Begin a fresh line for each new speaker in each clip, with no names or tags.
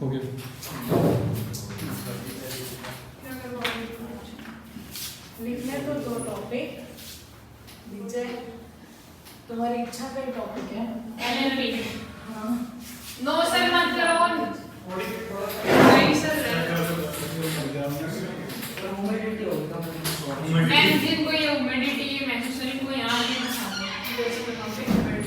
हो गया।
लिखने तो 2 टॉपिक विजय, तुम्हारी इच्छा का ही टॉपिक है
एनएलपी।
हाँ
नो सर मत करो। नहीं सर मैं जिनको ये ह्यूमिडिटी महसूस नहीं को यहाँ नहीं बताऊंगा जैसे मैं टॉपिक बैठ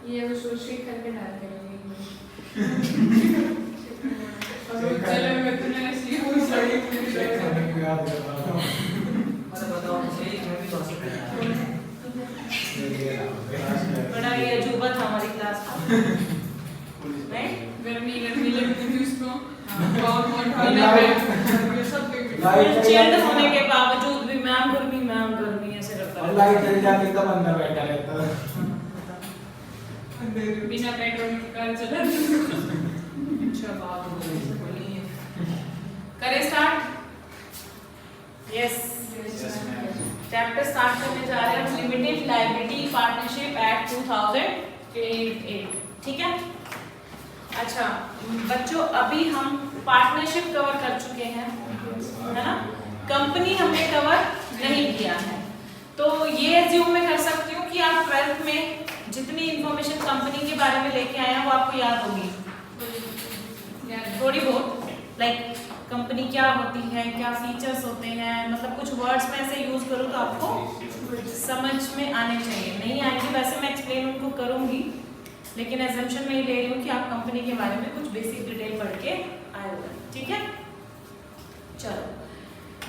ये सोच करके डाल करेंगे चलो मैं तुम्हें ऐसी हूँ सड़ी
बड़ा ये अजूबा था हमारी क्लास का
गर्मी गर्मी लगती थी उसको
चिल्ड होने के बावजूद भी मैम गर्मी ऐसे करता है।
लाइट चली जाती तब अंदर बैठा रहता है।
बिना पेट्रोल के कार चला।
अच्छा बात बोलिए करें स्टार्ट। यस चैप्टर स्टार्ट करने जा रहे हैं लिमिटेड लायबिलिटी पार्टनरशिप एक्ट 2008। ठीक है। अच्छा बच्चों अभी हम पार्टनरशिप कवर कर चुके हैं है ना, कंपनी हमने कवर नहीं किया है। तो ये एज्यूम मैं कर सकती हूँ कि आप 12th में जितनी इंफॉर्मेशन कंपनी के बारे में लेके आए हैं वो आपको याद होगी थोड़ी बहुत, लाइक कंपनी क्या होती है, क्या फीचर्स होते हैं, मतलब कुछ वर्ड्स में ऐसे यूज करूँ तो आपको समझ में आने चाहिए। नहीं आएंगे वैसे मैं एक्सप्लेन उनको करूंगी, लेकिन एजम्पशन में ही ले रही हूँ कि आप कंपनी के बारे में कुछ बेसिक डिटेल पढ़ के आए हुए हैं। ठीक है। चलो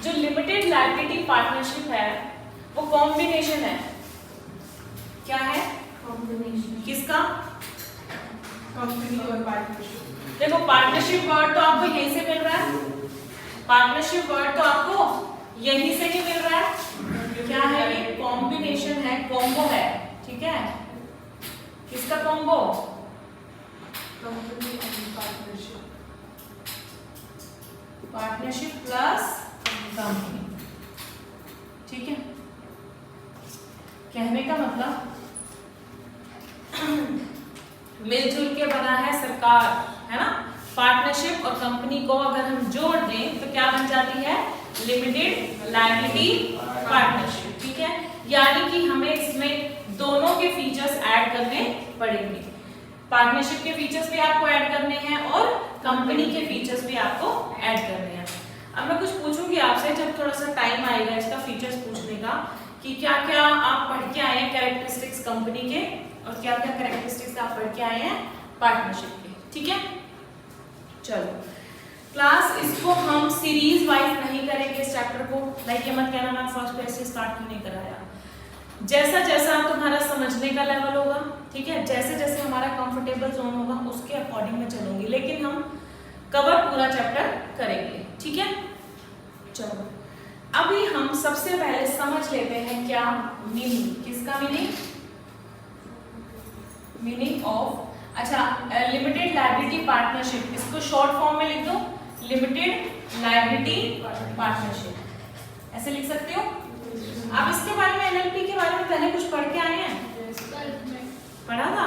जो लिमिटेड लायबिलिटी पार्टनरशिप है वो कॉम्बिनेशन है। क्या है? कॉम्बिनेशन। किसका?
कंपनी और पार्टनरशिप।
देखो पार्टनरशिप वर्ड तो आपको यहीं से मिल रहा है, पार्टनरशिप वर्ड तो आपको यहीं से ही मिल रहा है। क्या है ये? कॉम्बिनेशन है, कॉम्बो है। ठीक है। किसका कॉम्बो?
कंपनी और पार्टनरशिप।
Partnership plus company. ठीक है। कहने का मतलब मिलजुल के बना है सरकार, है ना। पार्टनरशिप और कंपनी को अगर हम जोड़ दें तो क्या बन जाती है? Limited liability partnership. ठीक है। यानी कि हमें इसमें दोनों के फीचर्स ऐड करने पड़ेंगे। पार्टनरशिप के फीचर्स भी आपको ऐड करने हैं और कंपनी के फीचर्स भी आपको ऐड करने हैं। अब मैं कुछ पूछूंगी आपसे जब थोड़ा सा टाइम आएगा इसका फीचर्स पूछने का, कि क्या क्या आप पढ़ के आए हैं कैरेक्टरिस्टिक्स कंपनी के और क्या क्या कैरेक्टरिस्टिक्स आप पढ़ के आए हैं पार्टनरशिप के। ठीक है। चलो क्लास इसको हम सीरीज वाइज नहीं करेंगे इस चैप्टर को, लाइक ये मत कहना मैं फर्स्ट पेज से स्टार्ट क्यों नहीं कराया। जैसा जैसा तुम्हारा समझने का लेवल होगा, ठीक है, जैसे जैसे हमारा कंफर्टेबल जोन होगा उसके अकॉर्डिंग मैं चलूंगी, लेकिन हम कवर पूरा चैप्टर करेंगे। ठीक है। चलो अभी हम सबसे पहले समझ लेते हैं क्या मीनिंग, किसका मीनिंग? मीनिंग ऑफ, अच्छा लिमिटेड लायबिलिटी पार्टनरशिप, इसको शॉर्ट फॉर्म में लिख दो, लिमिटेड लायबिलिटी पार्टनरशिप ऐसे लिख सकते हो। आप इसके बारे में एनएलपी के बारे में पहले कुछ पढ़ के आए हैं? पढ़ा था?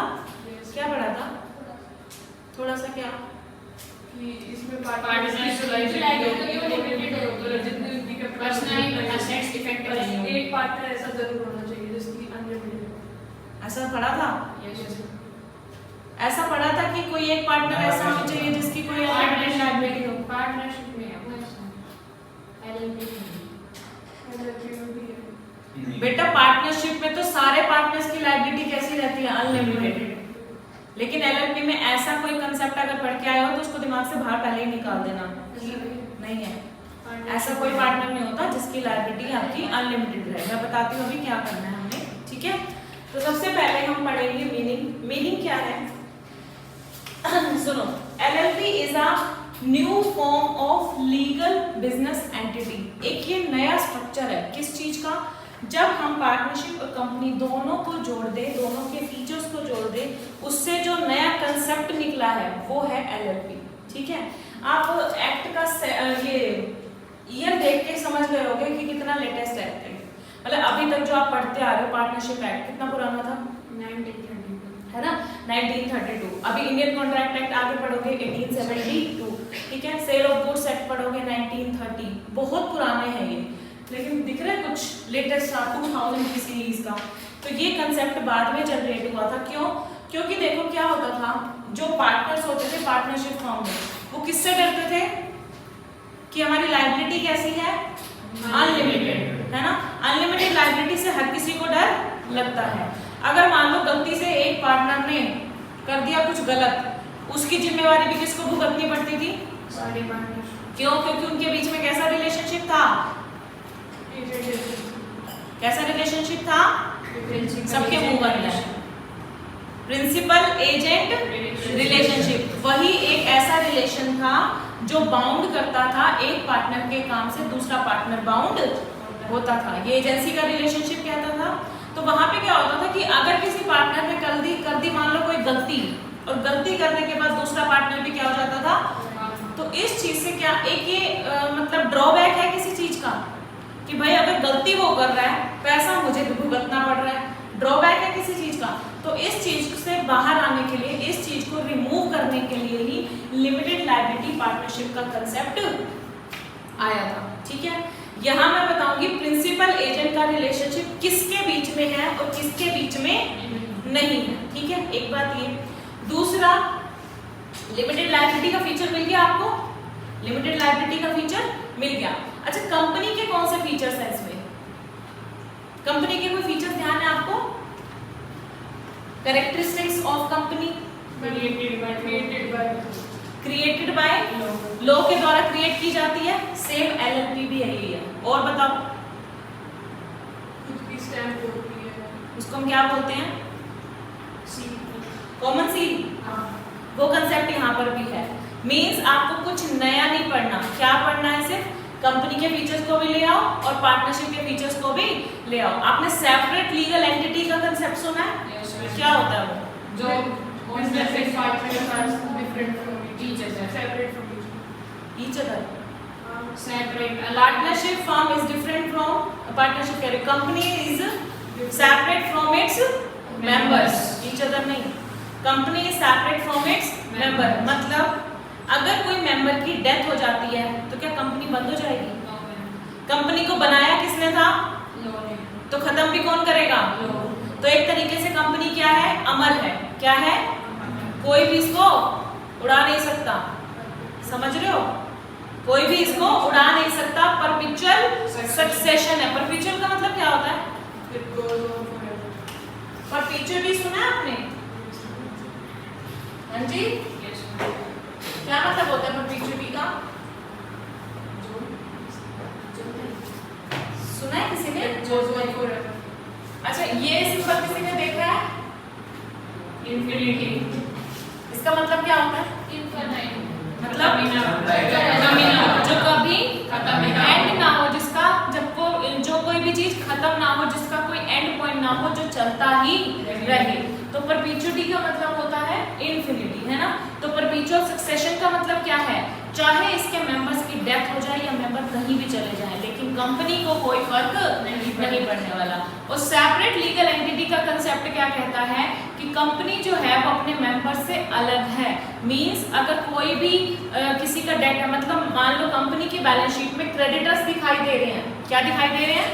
क्या पढ़ा था? थोड़ा सा क्या
कि इसमें पार्टनरशिप एक पार्टनर ऐसा जरूर होना चाहिए जिसकी अनलिमिटेड।
ऐसा पढ़ा था? ऐसा पढ़ा था कि कोई एक पार्टनर ऐसा होना चाहिए जिसकी कोई अनलिमिटेड लायबिलिटी हो।
पार्टनरशिप में है वो ऐसा एलएलपी
बेटा पार्टनरशिप में तो सारे पार्टनर्स की लायबिलिटी कैसी रहती है? अनलिमिटेड। लेकिन एलएलपी में ऐसा कोई कंसेप्ट अगर पढ़ के आए हो तो उसको दिमाग से बाहर पहले ही निकाल देना, नहीं है ऐसा कोई पार्टनर नहीं होता जिसकी लायबिलिटी आपकी अनलिमिटेड रहे। मैं बताती हूँ अभी क्या करना है हमें। ठीक है। तो सबसे पहले हम पढ़ेंगे मीनिंग। मीनिंग क्या है? सुनो, LLP is a new form of legal business entity. एक ये नया स्ट्रक्चर है किस चीज का? जब हम पार्टनरशिप और कंपनी दोनों को जोड़ दे, दोनों के फीचर्स को जोड़ दे, उससे जो नया कंसेप्ट कंसेप्ट निकला है वो है एलएलपी। ठीक है, आप एक्ट का ये ईयर देख के समझ गए होंगे कि कितना लेटेस्ट एक्ट है। मतलब अभी तक जो आप पढ़ते आ रहे हो पार्टनरशिप एक्ट कितना पुराना था,
1932
है ना, 1932। अभी इंडियन कॉन्ट्रैक्ट एक्ट आगे पढ़ोगे 1872। ठीक है, सेल ऑफ गुड्स एक्ट पढ़ोगे 1930। बहुत पुराने हैं ये, लेकिन दिख रहा है कुछ लेटेस्ट 2000 की सीरीज का। तो ये कंसेप्ट बाद में जनरेट हुआ था। क्यों? क्योंकि देखो क्या होता था, जो पार्टनर्स होते थे पार्टनरशिप फॉर्म में, वो किससे डरते थे कि हमारी लायबिलिटी कैसी है, अनलिमिटेड, है ना। अनलिमिटेड लायबिलिटी से हर किसी को डर लगता है। अगर मान लो गलती से एक पार्टनर ने कर दिया कुछ गलत, उसकी जिम्मेवारी भी किसको भुगतनी पड़ती थी,
सारे पार्टनर।
क्यों? क्योंकि उनके बीच में कैसा रिलेशनशिप था, कैसा रिलेशनशिप था, सबके मुंह बंद है, प्रिंसिपल एजेंट रिलेशनशिप। वही एक ऐसा रिलेशन था जो बाउंड करता था एक पार्टनर के काम से दूसरा पार्टनर बाउंड होता था। ये एजेंसी का रिलेशनशिप कहता था। तो वहां पे क्या होता था कि अगर किसी पार्टनर ने कर दी मान लो कोई गलती, और गलती करने के बाद दूसरा पार्टनर भी क्या हो जाता था। तो इस चीज से क्या एक ये मतलब ड्रॉबैक है किसी चीज का कि भाई अगर गलती वो कर रहा है, पैसा मुझे भी भुगतना पड़ रहा है, ड्रॉबैक है किसी चीज का। तो इस चीज से बाहर आने के लिए, इस चीज को रिमूव करने के लिए ही लिमिटेड लायबिलिटी पार्टनरशिप का कंसेप्ट आया था। ठीक है, यहाँ मैं बताऊंगी प्रिंसिपल एजेंट का रिलेशनशिप किसके बीच में है और किसके बीच में नहीं है। ठीक है, एक बात ये। दूसरा, लिमिटेड लायबिलिटी का फीचर मिल गया आपको, लिमिटेड लायबिलिटी का फीचर मिल गया। अच्छा, कंपनी के कौन से फीचर्स हैं इसमें? कंपनी के कोई फीचर्स ध्यान है आपको? Characteristics of company created by law के द्वारा क्रिएट की जाती है। सेम एलएलपी भी यही है। और बताओ उसको हम क्या बोलते हैं? Common seal. वो कंसेप्ट यहाँ पर भी है। मींस आपको कुछ नया नहीं पढ़ना। क्या पढ़ना है? सिर्फ कंपनी के फीचर्स को भी ले आओ और पार्टनरशिप के फीचर्स को भी ले आओ। आपने सेपरेट लीगल एंटिटी का कंसेप्ट सुना है? क्या होता है वो?
जो different from each other, separate from
each other.
separate.
Partnership firm is different from partnership carrier. Company is separate from its members. Each other नहीं. Company is separate from its member. मतलब अगर कोई मेंबर की death हो जाती है तो क्या कंपनी बंद हो जाएगी? कंपनी को बनाया किसने था? तो खत्म भी कौन करेगा? तो एक तरीके से कंपनी क्या है? अमर है। क्या है? कोई भी इसको उड़ा नहीं सकता। समझ रहे हो? कोई भी इसको उड़ा नहीं सकता। परपेचुअल सक्सेशन है। परपेचुअल का मतलब क्या होता है? परपेचुअल भी सुना है आपने? हाँ जी, क्या मतलब होता है परपेचुअलिटी का? सुना है किसी ने? अच्छा, ये सिंबल किसी ने देखा है?
इंफिनिटी।
इसका मतलब क्या होता है? मतलब जो कभी एंड ना हो, जिसका जो कोई भी चीज खत्म ना हो, जिसका कोई एंड पॉइंट ना हो, जो चलता ही रहे। तो परपेचुअलिटी का मतलब होता है इनफिनिटी, है ना। तो परपेचुअल सक्सेशन का मतलब क्या है? चाहे इसके मेंबर्स की डेथ हो जाए या मेंबर कहीं भी चले जाए, लेकिन कंपनी को कोई फर्क नहीं पड़ने वाला। और सेपरेट लीगल एंटिटी का कंसेप्ट क्या कहता है कि कंपनी जो है वो अपने मेंबर से अलग है। मींस अगर कोई भी किसी का डेट है, मतलब मान लो कंपनी की बैलेंस शीट में क्रेडिटर्स दिखाई दे रहे हैं। क्या दिखाई दे रहे हैं?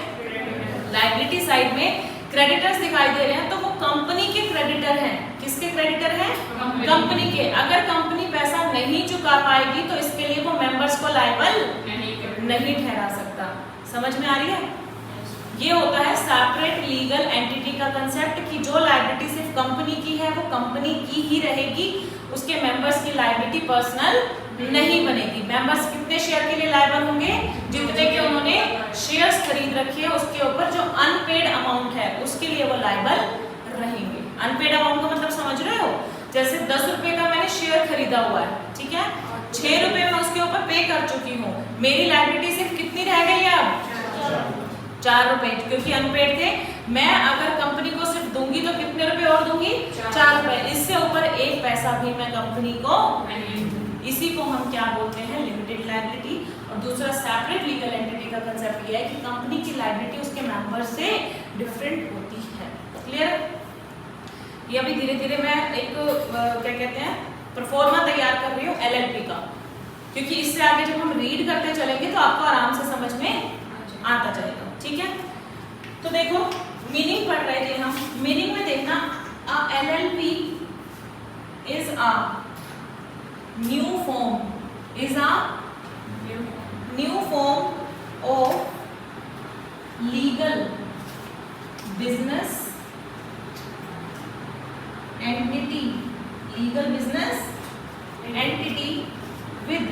लायबिलिटी साइड में क्रेडिटर्स दिखाई दे रहे हैं, तो वो कंपनी के क्रेडिटर हैं। किसके क्रेडिटर हैं? कंपनी के। अगर कंपनी पैसा नहीं चुका पाएगी तो इसके लिए वो मेंबर्स को लायबल नहीं ठहरा सकता। समझ में आ रही है? ये होता है सेपरेट लीगल एंटिटी का कंसेप्ट कि जो लायबिलिटी सिर्फ कंपनी की है वो कंपनी की ही रहेगी, उसके मेंबर्स की लायबिलिटी पर्सनल नहीं बनेगी। मेंबर्स कितने शेयर के लिए लायबल होंगे? जितने के उन्होंने शेयर्स खरीद रखे हैं उसके ऊपर जो अनपेड अमाउंट है उसके लिए वो लायबल रहेंगे। अनपेड अमाउंट का मतलब समझ रहे हो? जैसे 10 रुपए का मैंने शेयर खरीदा हुआ है, ठीक है, 6 रुपए में उसके ऊपर पे कर चुकी हूँ, मेरी लायबिलिटी सिर्फ कितनी रह गई है? अब 4 रुपए, क्योंकि अनपेड थे। मैं अगर कंपनी को सिर्फ दूंगी तो कितने रुपए और दूंगी? 4 रुपए। इससे ऊपर 1 पैसा भी मैं कंपनी को नहीं दूंगी। इसी को हम क्या बोलते हैं? Limited liability. और दूसरा सेपरेट लीगल एंटिटी का कंसेप्ट ये है कि कंपनी की लायबिलिटी उसके मेंबर से डिफरेंट होती है। क्लियर? ये अभी धीरे धीरे मैं एक क्या कहते हैं परफॉर्मा तैयार कर रही हूँ एलएलपी का, क्योंकि इससे आगे जब हम रीड करते चलेंगे तो आपको आराम से समझ में आता जाएगा। ठीक है, तो देखो मीनिंग पढ़ रहे थे हम। मीनिंग में देखना, LLP is a new form, is a new form of legal business entity, legal business entity with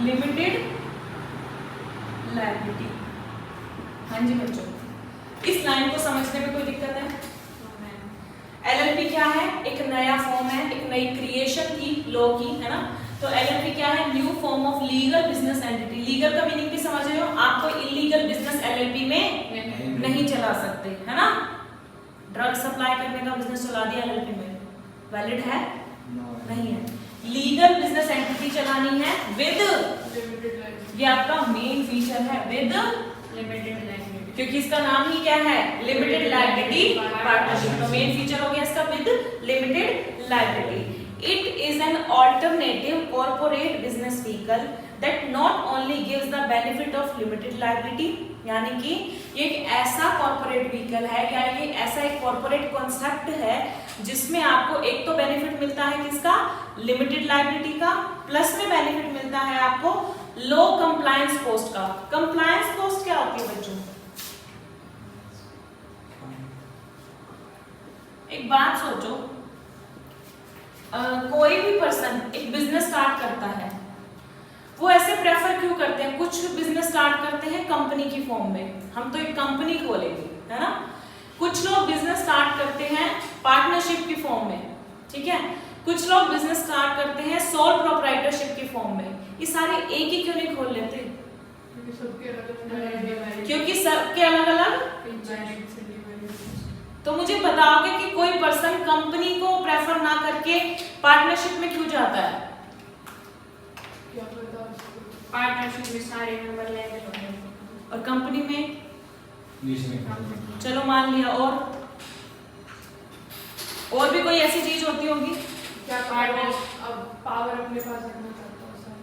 limited liability. हाँ जी बच्चों, इस लाइन को समझने में कोई दिक्कत है? एलएलपी क्या है? एक नया फॉर्म है, एक नई क्रिएशन की लॉ की, है ना। तो एलएलपी क्या है? New form of legal business entity. Legal का मीनिंग भी समझ रहे हो आप? कोई इलीगल बिजनेस एलएलपी में नहीं चला सकते, है ना। ड्रग सप्लाई करने का बिजनेस चला दिया एलएलपी में, वैलिड है? नहीं है। लीगल बिजनेस एंटिटी चलानी है विद, ये आपका मेन फीचर है, विद
लिमिटेड लायबिलिटी,
क्योंकि इसका नाम ही क्या है? Limited liability partnership. तो मेन फीचर हो गया इसका with limited liability. It is an alternative corporate business vehicle that not only gives the benefit of limited liability, यानी कि ये एक ऐसा कॉर्पोरेट व्हीकल है या ये ऐसा एक कॉर्पोरेट कॉन्सेप्ट है जिसमें आपको एक तो बेनिफिट मिलता है किसका? लिमिटेड लायबिलिटी का, प्लस में बेनिफिट मिलता है आपको लो कंप्लायंस कॉस्ट का। कंप्लायंस कॉस्ट क्या होती है बच्चों? एक बात सोचो, कोई भी पर्सन एक बिजनेस स्टार्ट करता है, वो ऐसे प्रेफर क्यों करते हैं? कुछ बिजनेस स्टार्ट करते हैं कंपनी की फॉर्म में, हम तो एक कंपनी खोलेंगे, है ना। कुछ लोग बिजनेस स्टार्ट करते हैं पार्टनरशिप की फॉर्म में, ठीक है। कुछ लोग बिजनेस स्टार्ट करते हैं सोल प्रोप्राइटरशिप की फॉर्म में। ये सारे एक ही क्यों नहीं खोल लेते? क्योंकि सबके अलग अलग। तो मुझे बताओगे कि कोई पर्सन कंपनी को प्रेफर ना करके पार्टनरशिप में क्यों जाता है?
पार्टनरशिप में सारे मेंबर लेवल होते हैं
और कंपनी में
बीच में।
चलो मान लिया, और भी कोई ऐसी चीज होती होगी?
क्या पार्टनर अब पावर अपने पास रखना चाहता है सारे।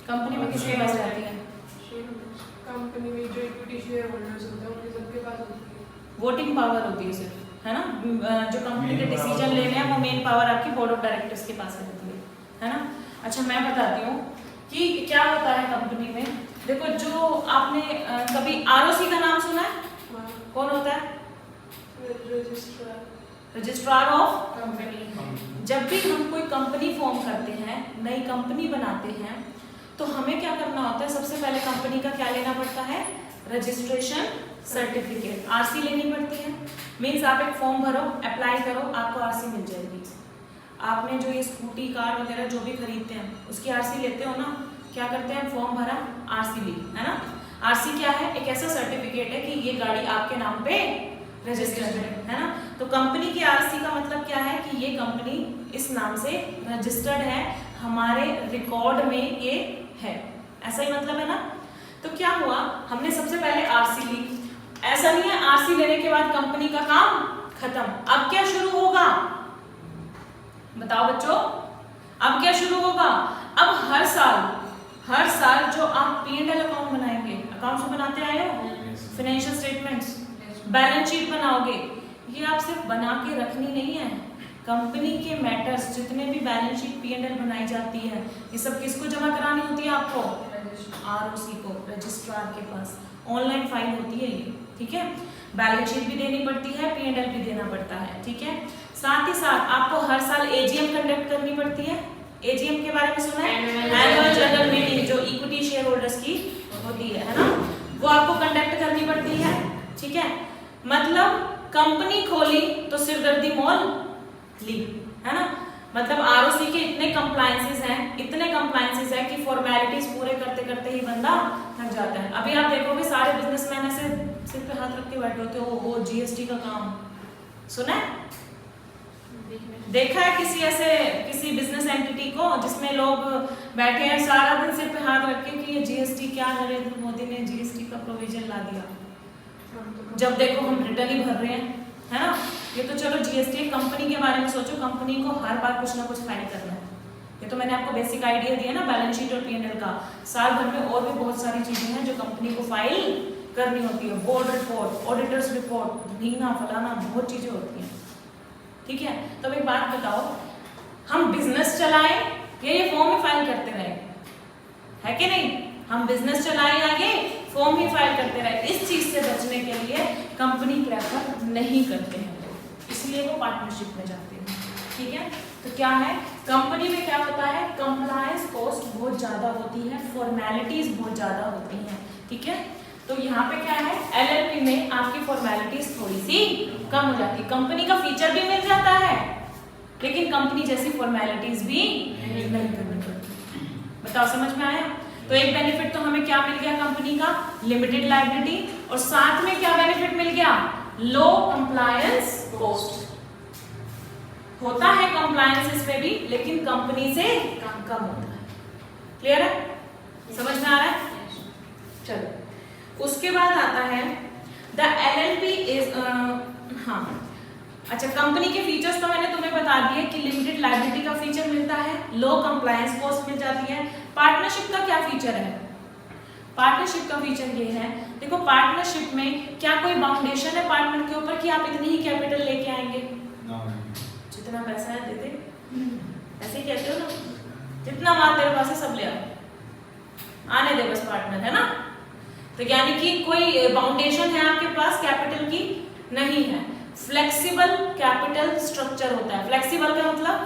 कंपनी में किसके पास रहती है?
कंपनी में जो इक्विटी शेयर होल्डर्स होते हैं उनके सबके पास होती है।
वोटिंग पावर होती है सिर्फ, है ना। जो कंपनी के डिसीजन लेने हैं वो मेन पावर आपकी बोर्ड ऑफ डायरेक्टर्स के पास रहती है ना। अच्छा मैं बताती हूँ कि क्या होता है कंपनी में। देखो, जो आपने कभी आरओसी का नाम सुना है? कौन होता है? Registrar of company. जब भी हम कोई कंपनी फॉर्म करते हैं, नई कंपनी बनाते हैं, तो हमें क्या करना होता है? सबसे पहले कंपनी का क्या लेना पड़ता है? रजिस्ट्रेशन सर्टिफिकेट, आरसी लेनी पड़ती है। मीन्स आप एक फॉर्म भरो, अप्लाई करो, आपको आरसी मिल जाएगी। आपने जो ये स्कूटी कार वगैरह जो भी खरीदते हैं उसकी आरसी लेते हो ना, क्या करते हैं? फॉर्म भरा, आरसी ली, है ना। आरसी क्या है? एक ऐसा सर्टिफिकेट है कि ये गाड़ी आपके नाम पे रजिस्टर्ड है ना। तो कंपनी की आरसी का मतलब क्या है? कि ये कंपनी इस नाम से रजिस्टर्ड है, हमारे रिकॉर्ड में ये है, ऐसा ही मतलब है ना। तो क्या हुआ? हमने सबसे पहले आरसी ली। ऐसा नहीं है आरसी लेने के बाद कंपनी का काम खत्म। अब क्या शुरू होगा? बताओ बच्चों, अब क्या शुरू होगा? अब हर साल जो आप P&L अकाउंट बनाएंगे, अकाउंट्स बनाते आए हो, फाइनेंशियल स्टेटमेंट्स, बैलेंस शीट बनाओगे, ये आप सिर्फ बना के रखनी नहीं है। कंपनी के मैटर्स जितने भी बैलेंस शीट P&L बनाई जाती है, ये सब किसको जमा करानी होती है? आपको आरओसी को, रजिस्ट्रार के पास। ऑनलाइन फाइल होती है ये, ठीक है। बैलेंस शीट भी देनी पड़ती है, P&L भी देना पड़ता है, ठीक है। साथ ही साथ आपको हर साल एजीएम कंडक्ट करनी पड़ती है। एजीएम के बारे में सुना है? एनुअल जनरल मीटिंग, जो इक्विटी शेयर होल्डर्स की होती है ना, वो आपको कंडक्ट करनी पड़ती है, ठीक है। मतलब कंपनी खोली तो सिरदर्दी मोल ली, है ना। मतलब आरओसी के इतने कंप्लायंसेस हैं कि फॉर्मेलिटीज पूरे करते करते ही बंदा थक जाता है। अभी आप देखोगे सारे बिजनेसमैन ऐसे सिर पे हाथ रख के बैठे होते हो, वो जीएसटी का काम सुना है? देखा है किसी बिजनेस एंटिटी को जिसमें लोग बैठे हैं सारा दिन सिर पे हाथ रख के कि ये जीएसटी क्या, नरेंद्र मोदी ने जीएसटी का प्रोविजन ला दिया, जब देखो हम रिटर्न ही भर रहे हैं, है ना। ये तो चलो जीएसटी कंपनी के बारे में सोचो, कंपनी को हर बार कुछ ना कुछ फाइल करना है। ये तो मैंने आपको बेसिक आइडिया दिया ना बैलेंस शीट और पीएनएल का। साल भर में और भी बहुत सारी चीजें हैं जो कंपनी को फाइल करनी होती है, बोर्ड रिपोर्ट, ऑडिटर्स रिपोर्ट, ढींगना फलाना बहुत चीजें होती हैं, ठीक है। तो एक बात बताओ, हम बिजनेस चलाएं या ये फॉर्म ही फाइल करते रहे, है कि नहीं? हम बिजनेस चलाएं आगे फॉर्म ही फाइल करते रहे। इस चीज से बचने के लिए कंपनी प्रेफर नहीं करते हैं लोग, इसलिए वो पार्टनरशिप में जाते हैं, ठीक है। तो क्या है, कंपनी में क्या होता है, कंप्लायंस कॉस्ट बहुत ज्यादा होती है, फॉर्मेलिटीज बहुत ज्यादा होती हैं, ठीक है। तो यहाँ पे क्या है, एलएलपी में आपकी फॉर्मेलिटीज थोड़ी सी कम हो जाती है, कंपनी का फीचर भी मिल जाता है लेकिन कंपनी जैसी फॉर्मेलिटीज भी नहीं करनी पड़ती। बताओ समझ में आया? तो एक बेनिफिट तो हमें क्या मिल गया कंपनी का, लिमिटेड लायबिलिटी, और साथ में क्या बेनिफिट मिल गया, लो कंप्लायंस कॉस्ट। होता है कंप्लायंस इसमें भी लेकिन कंपनी से कम होता है। क्लियर है? समझ में आ रहा है? चलो उसके बाद आता है द एलएलपी इज हाँ अच्छा, कंपनी के फीचर्स तो मैंने तुम्हें बता दिए कि लिमिटेड लायबिलिटी का फीचर मिलता है, लो कंप्लायंस कॉस्ट मिल जाती है। पार्टनरशिप का क्या फीचर है? पार्टनरशिप का फीचर ये है, देखो पार्टनरशिप में क्या कोई बाउंडेशन है पार्टनर के ऊपर कि आप इतनी ही कैपिटल लेके आएंगे? जितना पैसा है दे दे, ऐसे ही कहते हो ना, जितना माल तेरे पास है सब ले आ, आने दे बस पार्टनर, है ना। तो यानी कि कोई बाउंडेशन है आपके पास कैपिटल की नहीं है। फ्लेक्सिबल कैपिटल स्ट्रक्चर होता है। फ्लेक्सिबल का मतलब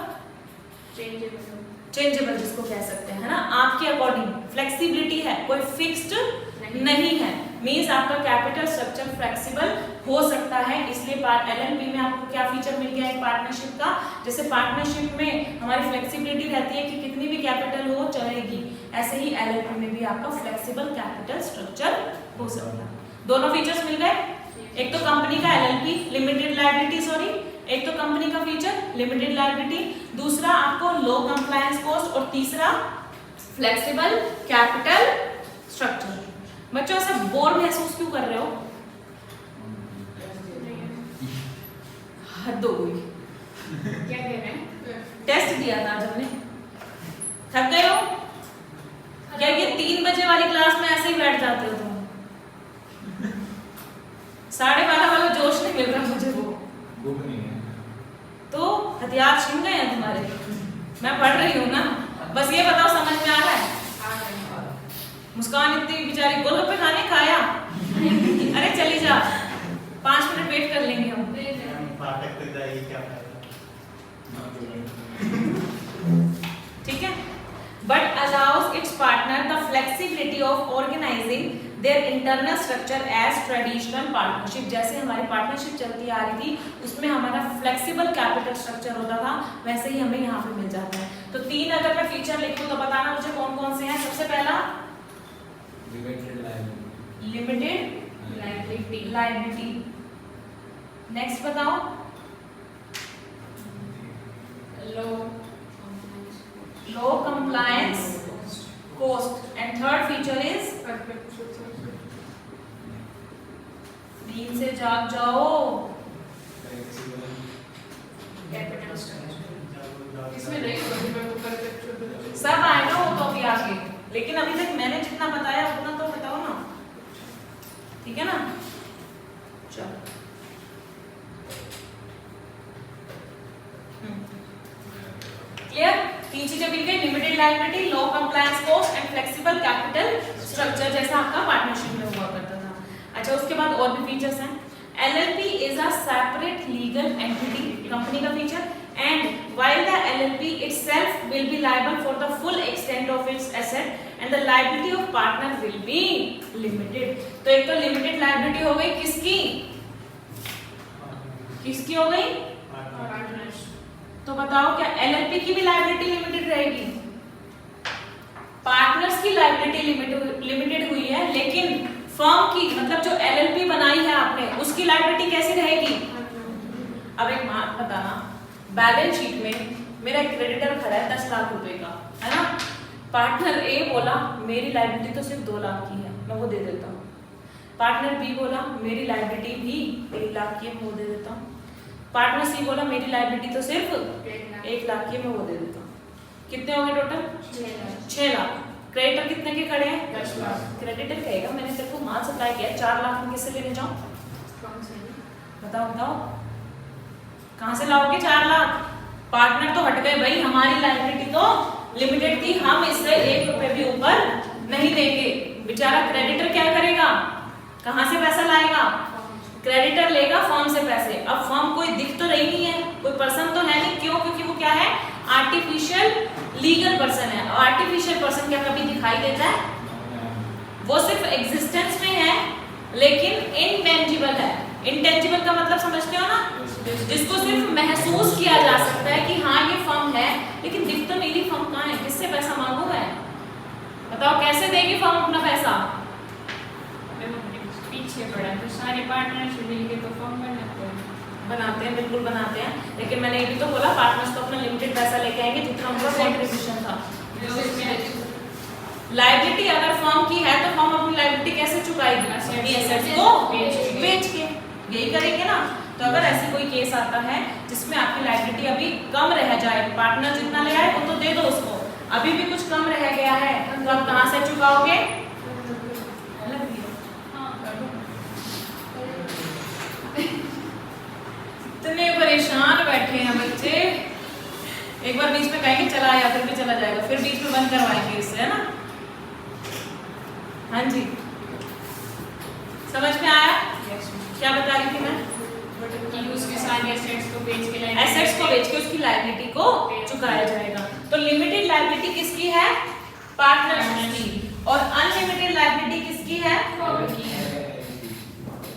चेंजेबल जिसको कह सकते हैं, है ना, आपके अकॉर्डिंग फ्लेक्सिबिलिटी है, कोई फिक्स्ड नहीं है। मींस आपका कैपिटल स्ट्रक्चर फ्लेक्सिबल हो सकता है। इसलिए एलएलपी में आपको क्या फीचर मिल गया है पार्टनरशिप का, जैसे पार्टनरशिप में हमारी फ्लेक्सिबिलिटी रहती है कि कितनी भी कैपिटल हो चलेगी, ऐसे ही एलएलपी में भी आपका फ्लेक्सिबल कैपिटल स्ट्रक्चर हो सकता है। दोनों फीचर्स मिल गए, एक तो कंपनी का एलएलपी लिमिटेड लायबिलिटी, सॉरी, एक तो कंपनी का फीचर लिमिटेड लायबिलिटी, दूसरा आपको लो कंप्लायंस कॉस्ट और तीसरा फ्लेक्सिबल कैपिटल स्ट्रक्चर। बच्चों ऐसा बोर महसूस क्यों कर रहे हो? हद हो गई।
क्या कह रहे हैं?
टेस्ट दिया था आज हमने, थक गए हो क्या? ये 3 बजे वाली क्लास में ऐसे ही बैठ जाते हो तुम? 12:30 वाला जोश नहीं मिल रहा मुझे, वो
बुक नहीं है
तो हथियार छिन गए हैं तुम्हारे। मैं पढ़ रही हूँ ना, बस ये बताओ समझ में आ रहा है? मुस्कान इतनी बेचारी गोलगप्पे खाने खाया, अरे चली जा, 5 मिनट वेट कर लेंगे हम।
फाटक तक जाएगी क्या
ठीक है। But allows its partner the flexibility of organising their internal structure as traditional partnership. जैसे हमारी पार्टनरशिप चलती आ रही थी उसमें हमारा फ्लेक्सिबल कैपिटल स्ट्रक्चर होता था, वैसे ही हमें यहाँ पे मिल जाता है। तो 3 अगर मैं फीचर लिखूं तो बताना मुझे कौन कौन से हैं। सबसे पहला लिमिटेड लायबिलिटी, नेक्स्ट बताओ low compliance cost, and third feature is, नींद से जाग जाओ, कैपिटल स्ट्रक्चर।
इसमें नहीं होती,
सब आएगा वो तो अभी आगे, लेकिन अभी तक मैंने जितना बताया उतना तो बताओ ना, ठीक है ना। चलो क्लियर? 3 चीजें मिल गई, limited liability, low compliance cost and flexible capital structure, जैसा आपका पार्टनरशिप में हुआ करता था। अच्छा, उसके बाद और भी फीचर्स हैं। LLP is a separate legal entity, company का feature, and while the LLP itself will be liable for the full extent of its asset and the liability of partner will be limited। तो एक तो limited liability हो गई किसकी, किसकी हो गई? तो बताओ क्या एलएलपी की भी लायबिलिटी लिमिटेड रहेगी? पार्टनर्स की लायबिलिटी लिमिटेड हुई है, लेकिन फर्म की मतलब जो एलएलपी बनाई है आपने उसकी लायबिलिटी कैसी रहेगी? अब एक बात बताना, बैलेंस शीट में मेरा एक क्रेडिटर खड़ा है 10 लाख रुपए का, है ना? पार्टनर ए बोला मेरी लायबिलिटी तो सिर्फ 2 लाख की है, मैं वो दे देता हूँ। पार्टनर बी बोला मेरी लायबिलिटी भी 1 लाख की है, मैं वो दे देता हूँ। पार्टनर सी बोला मेरी लायबिलिटी तो सिर्फ 1 लाख की है, मैं वो दे देता हूँ। कितने हो गए टोटल? 6 लाख। क्रेडिटर कितने के खड़े हैं?
10 लाख।
क्रेडिटर कहेगा मैंने तेरे को माल सप्लाई किया 4 लाख में किससे लेने जाऊं? बताओ बताओ कहां से लाओगे 4 लाख? पार्टनर तो हट गए भाई, हमारी लायबिलिटी तो लिमिटेड थी, हम इससे 1 रुपए भी ऊपर नहीं देंगे। बेचारा क्रेडिटर क्या करेगा? कहां से पैसा लाएगा? क्रेडिटर लेगा फर्म से पैसे। अब फर्म कोई दिख तो रही नहीं है, कोई पर्सन तो है नहीं। क्यों? क्योंकि वो क्या है? आर्टिफिशियल लीगल पर्सन है। और आर्टिफिशियल पर्सन क्या कभी दिखाई देता है? वो सिर्फ एग्जिस्टेंस में है लेकिन इनटेंजिबल है। इनटेंजिबल का मतलब समझते हो ना? जिसको सिर्फ महसूस किया जा सकता है कि हाँ ये फर्म है, लेकिन दिख तो मेरी फर्म कहाँ है? किससे पैसा मांगू मैं? बताओ कैसे देगी फर्म अपना पैसा?
पीछे पड़ा तो सारे पार्टनर्स मिलके तो फर्म
बनाते हैं, बिल्कुल बनाते हैं। लेकिन मैंने ये भी तो बोला पार्टनर्स तो अपना लिमिटेड पैसा लेके आएंगे जितना उनका कंट्रीब्यूशन था। लायबिलिटी अगर फर्म की है तो फर्म अपनी लायबिलिटी कैसे चुकाएगी? एसेट्स को बेच के। यही करेंगे ना? तो अगर ऐसी कोई केस आता है जिसमें आपकी लायबिलिटी अभी कम रह जाए, पार्टनर जितना ले आए वो तो दे दो उसको, अभी भी कुछ कम रह गया है तो आप कहां से चुकाओगे? इतने परेशान बैठे हैं बच्चे, एक बार बीच में कहेंगे चला आया फिर भी चला जाएगा, फिर बीच में बंद करवाएंगे इससे, है ना? हाँ जी, समझ में आया? क्या बता रही थी मैं?
उसके सारे एसेट्स को बेच के
उसकी लायबिलिटी को चुकाया जाएगा। तो लिमिटेड लायबिलिटी किसकी है? पार्टनर्स की। और अनलिमिटेड लायबिलिटी किसकी है?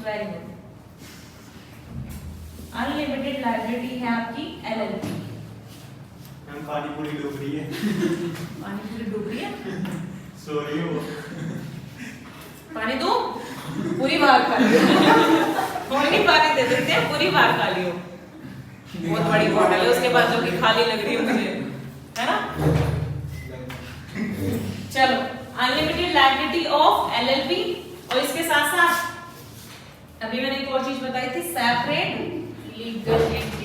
Very good. अनलिमिटेड लायबिलिटी है आपकी एलएलपी।
हम पानी पूरी डूब रही है।
पानी पूरी डूब रही है?
सॉरी हो।
पानी दो? पूरी बार खा लियो। थोड़ी पानी दे देते हैं, पूरी बार खा लियो। बहुत बड़ी बॉटल है, उसके बाद जो कि खाली लग रही है मुझे, है ना? चलो, अनलिमिटेड लायबिलिटी ऑफ एलएलपी। और इसके साथ साथ अभी मैंने एक और चीज बताई थी, सेपरेट लीगल एंटिटी।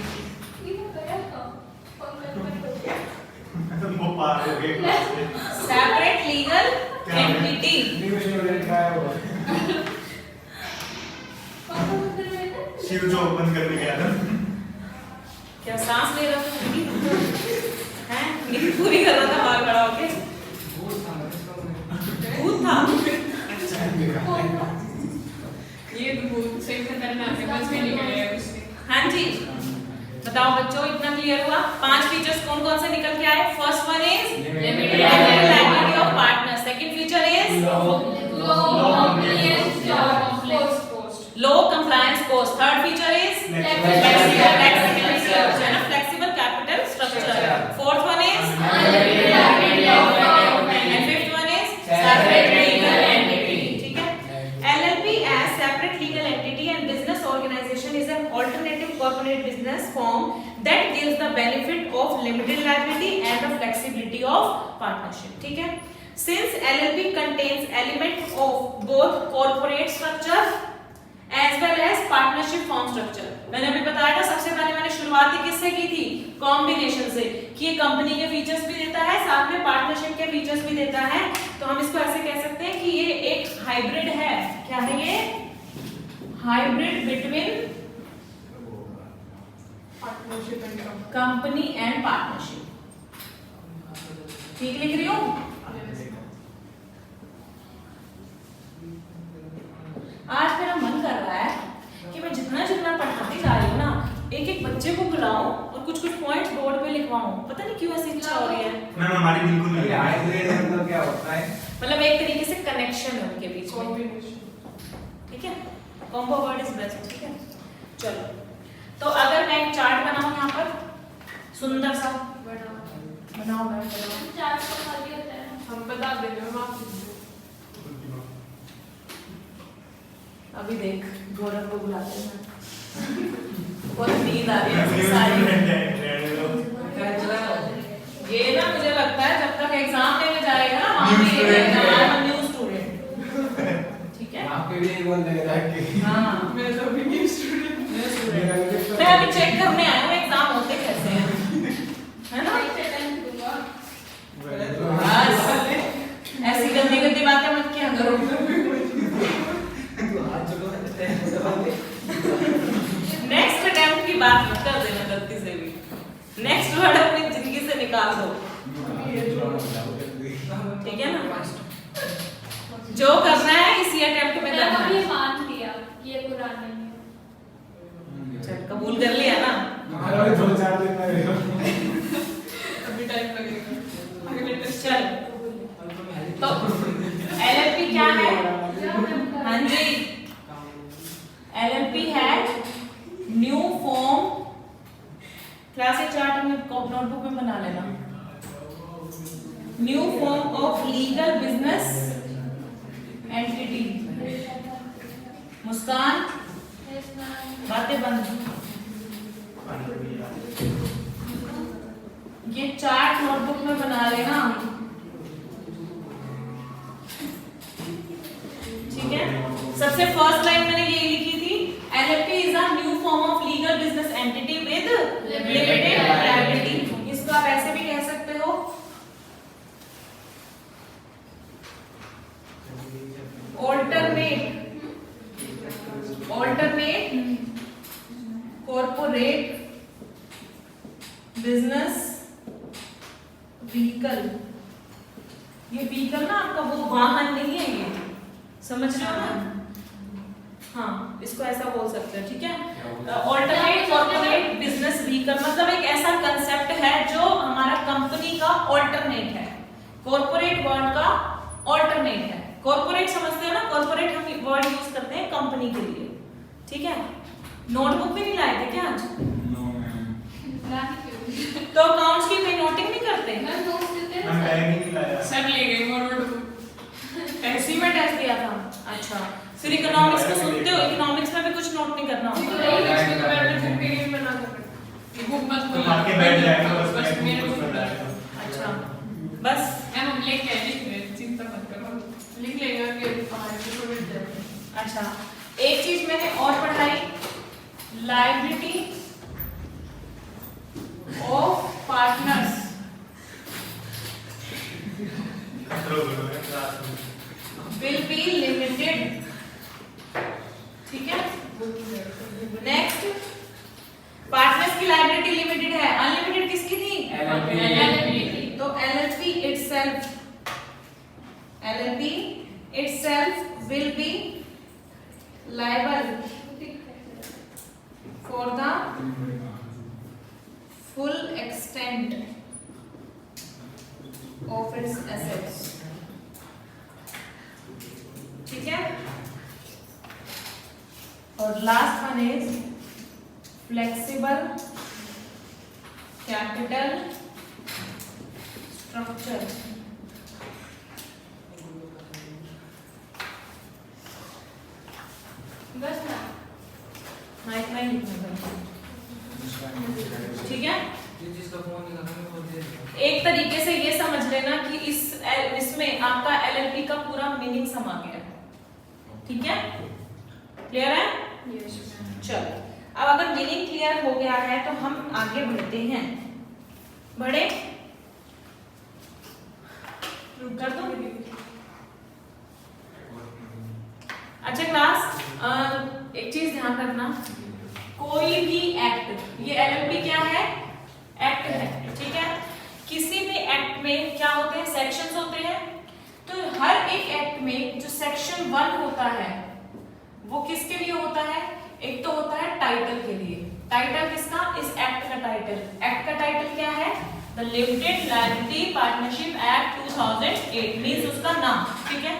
वो पार हो गए क्लास में।
Separate legal entity.
शिव जो ओपन करने गया था।
क्या सांस ले रहा था? हैं? नींद पूरी कर रहा था बाहर खड़ा होके? भूत था?
ये भूत सही खतरनाक है, बच के निकल गया उससे।
हाँ जी, बताओ बच्चों, इतना क्लियर हुआ? 5 फीचर्स कौन कौन से निकल के आए? First one is limited liability of partner. Second feature is low compliance cost. Third feature is flexible capital structure. Fourth one is and fifth one is separate legal entity. ठीक है? LLP as separate legal entity and business organisation is an alternative corporate business form that gives the benefit of limited liability and the flexibility of partnership. ठीक है? Since LLP contains element of both corporate structure as well as partnership form structure, मैंने अभी बताया था सबसे पहले मैंने शुरुआत ही किससे की थी? कॉम्बिनेशन से, कि ये कंपनी के फीचर्स भी देता है साथ में पार्टनरशिप के फीचर्स भी देता है। तो हम इसको ऐसे कह सकते हैं कि ये एक हाइब्रिड है। क्या है ये? Hybrid between company and partnership. ठीक लिख रही हूँ? आज मेरा मन कर रहा है कि मैं जितना जितना पढ़ाती जा रही हूँ ना, एक एक बच्चे को बुलाऊं और कुछ कुछ पॉइंट्स बोर्ड पे लिखवाऊं। पता नहीं क्यों ऐसी इच्छा हो रही है।
मैम हमारी बिल्कुल नहीं है।
हाइब्रिड मतलब क्या होता है?
मतलब एक तरीके से कनेक्शन है उनके बीच में। ठीक है? Combo word is best. ठीक है? चलो, तो अगर मैं एक चार्ट बनाऊं यहाँ पर सुंदर
बता देंगे हम आपको।
अभी देख गौरव को बुलाते हैं बहुत नींद आ रही है सारी। ये ना मुझे लगता है जब तक एग्जाम देने जाएगा ना वहाँ भी ये रहेगा न्यू स्टूडेंट। ठीक है
आपके भी एक बोल देगा कि
हाँ
मैं तो अभी न्यू स्टूडेंट।
मैं अभी चेक करने आया हूँ एग्जाम होते कैसे हैं, है ना? बस ऐसी गंदी गंदी बातें मत किया करो। नेक्स्ट अटेम्प्ट की बात मत कर देना गलती से भी। नेक्स्ट वर्ड अपनी जिंदगी से निकाल दो, ठीक है ना? जो करना है इसी अटेम्प्ट में
मैंने
करना
कभी
है।
मान लिया कि ये पुराना नहीं है।
चल कबूल कर लिया ना?
हमारा भी 2-4 दिन लगेगा।
अभी टाइम लगेगा। अगले टेस्ट
चल तो एलएलपी क्या है? हाँ जी, एलएलपी है न्यू फॉर्म। क्लास के चार्ट में नोटबुक में बना लेना। New form of legal business entity. Muskan बातें बंद। ये चार्ट नोटबुक में बना लेना, ठीक है? सबसे फर्स्ट लाइन मैंने यही लिखी थी, LLP is a new form of legal business entity with limited liability. इसको आप ऐसे भी कह सकते हो ऑल्टरनेट कॉर्पोरेट बिजनेस व्हीकल। ये व्हीकल ना आपका वो वाहन नहीं है, ये समझ रहे हो ना? हाँ इसको ऐसा बोल सकते हो, ठीक है? ऑल्टरनेट कॉर्पोरेट बिजनेस व्हीकल मतलब एक ऐसा कंसेप्ट है जो हमारा कंपनी का ऑल्टरनेट है। कॉर्पोरेट वर्ड का ऑल्टरनेट है। कॉर्पोरेट समझते हो ना? कॉर्पोरेट हम वर्ड यूज करते हैं कंपनी के लिए, ठीक है? नोटबुक भी नहीं लाए थे क्या आज? तो अकाउंट्स की कोई नोटिंग नहीं करते?
हम बैग नहीं लाया।
सब ले गए नोटबुक।
ऐसी में टेस्ट दिया था। अच्छा फिर इकोनॉमिक्स को सुनते हो? इकोनॉमिक्स में भी कुछ नोट नहीं करना होता?
बुक मत
तो आके बैठ जाएगा बस
बस मेरे
कुछ
को
अच्छा
बताएगा।
बस
हम लेके आए, लिख रहे, चिंता मत करो, लिख लेंगे कि हमारे को मिल जाए।
अच्छा एक चीज मैंने और पढ़ाई, liability of partners. Will be limited, ठीक है? नेक्स्ट पार्टनर्स की लायबिलिटी लिमिटेड है, अनलिमिटेड किसकी थी?
LLP।
तो LLP itself will be liable for the full extent of its assets, ठीक है? और last one is flexible capital structure.
बस ना।
हाँ इतना ही लिखना था, ठीक है? एक तरीके से ये समझ लेना कि इसमें आपका एलएलपी का पूरा मीनिंग समा गया है, ठीक है? क्लियर है? चलो अब अगर मीनिंग क्लियर हो गया है तो हम आगे बढ़ते हैं। बढ़े? कर दो। अच्छा क्लास एक चीज ध्यान रखना, कोई भी एक्ट, ये एलएलपी क्या है? एक्ट है, ठीक है? किसी भी एक्ट में क्या होते हैं? सेक्शंस होते हैं। तो हर एक एक्ट में जो सेक्शन 1 होता है वो किसके लिए होता है? एक तो होता है टाइटल के लिए। टाइटल किसका? इस एक्ट का टाइटल। एक्ट का टाइटल क्या है? The limited liability partnership act 2008 means उसका नाम, ठीक है?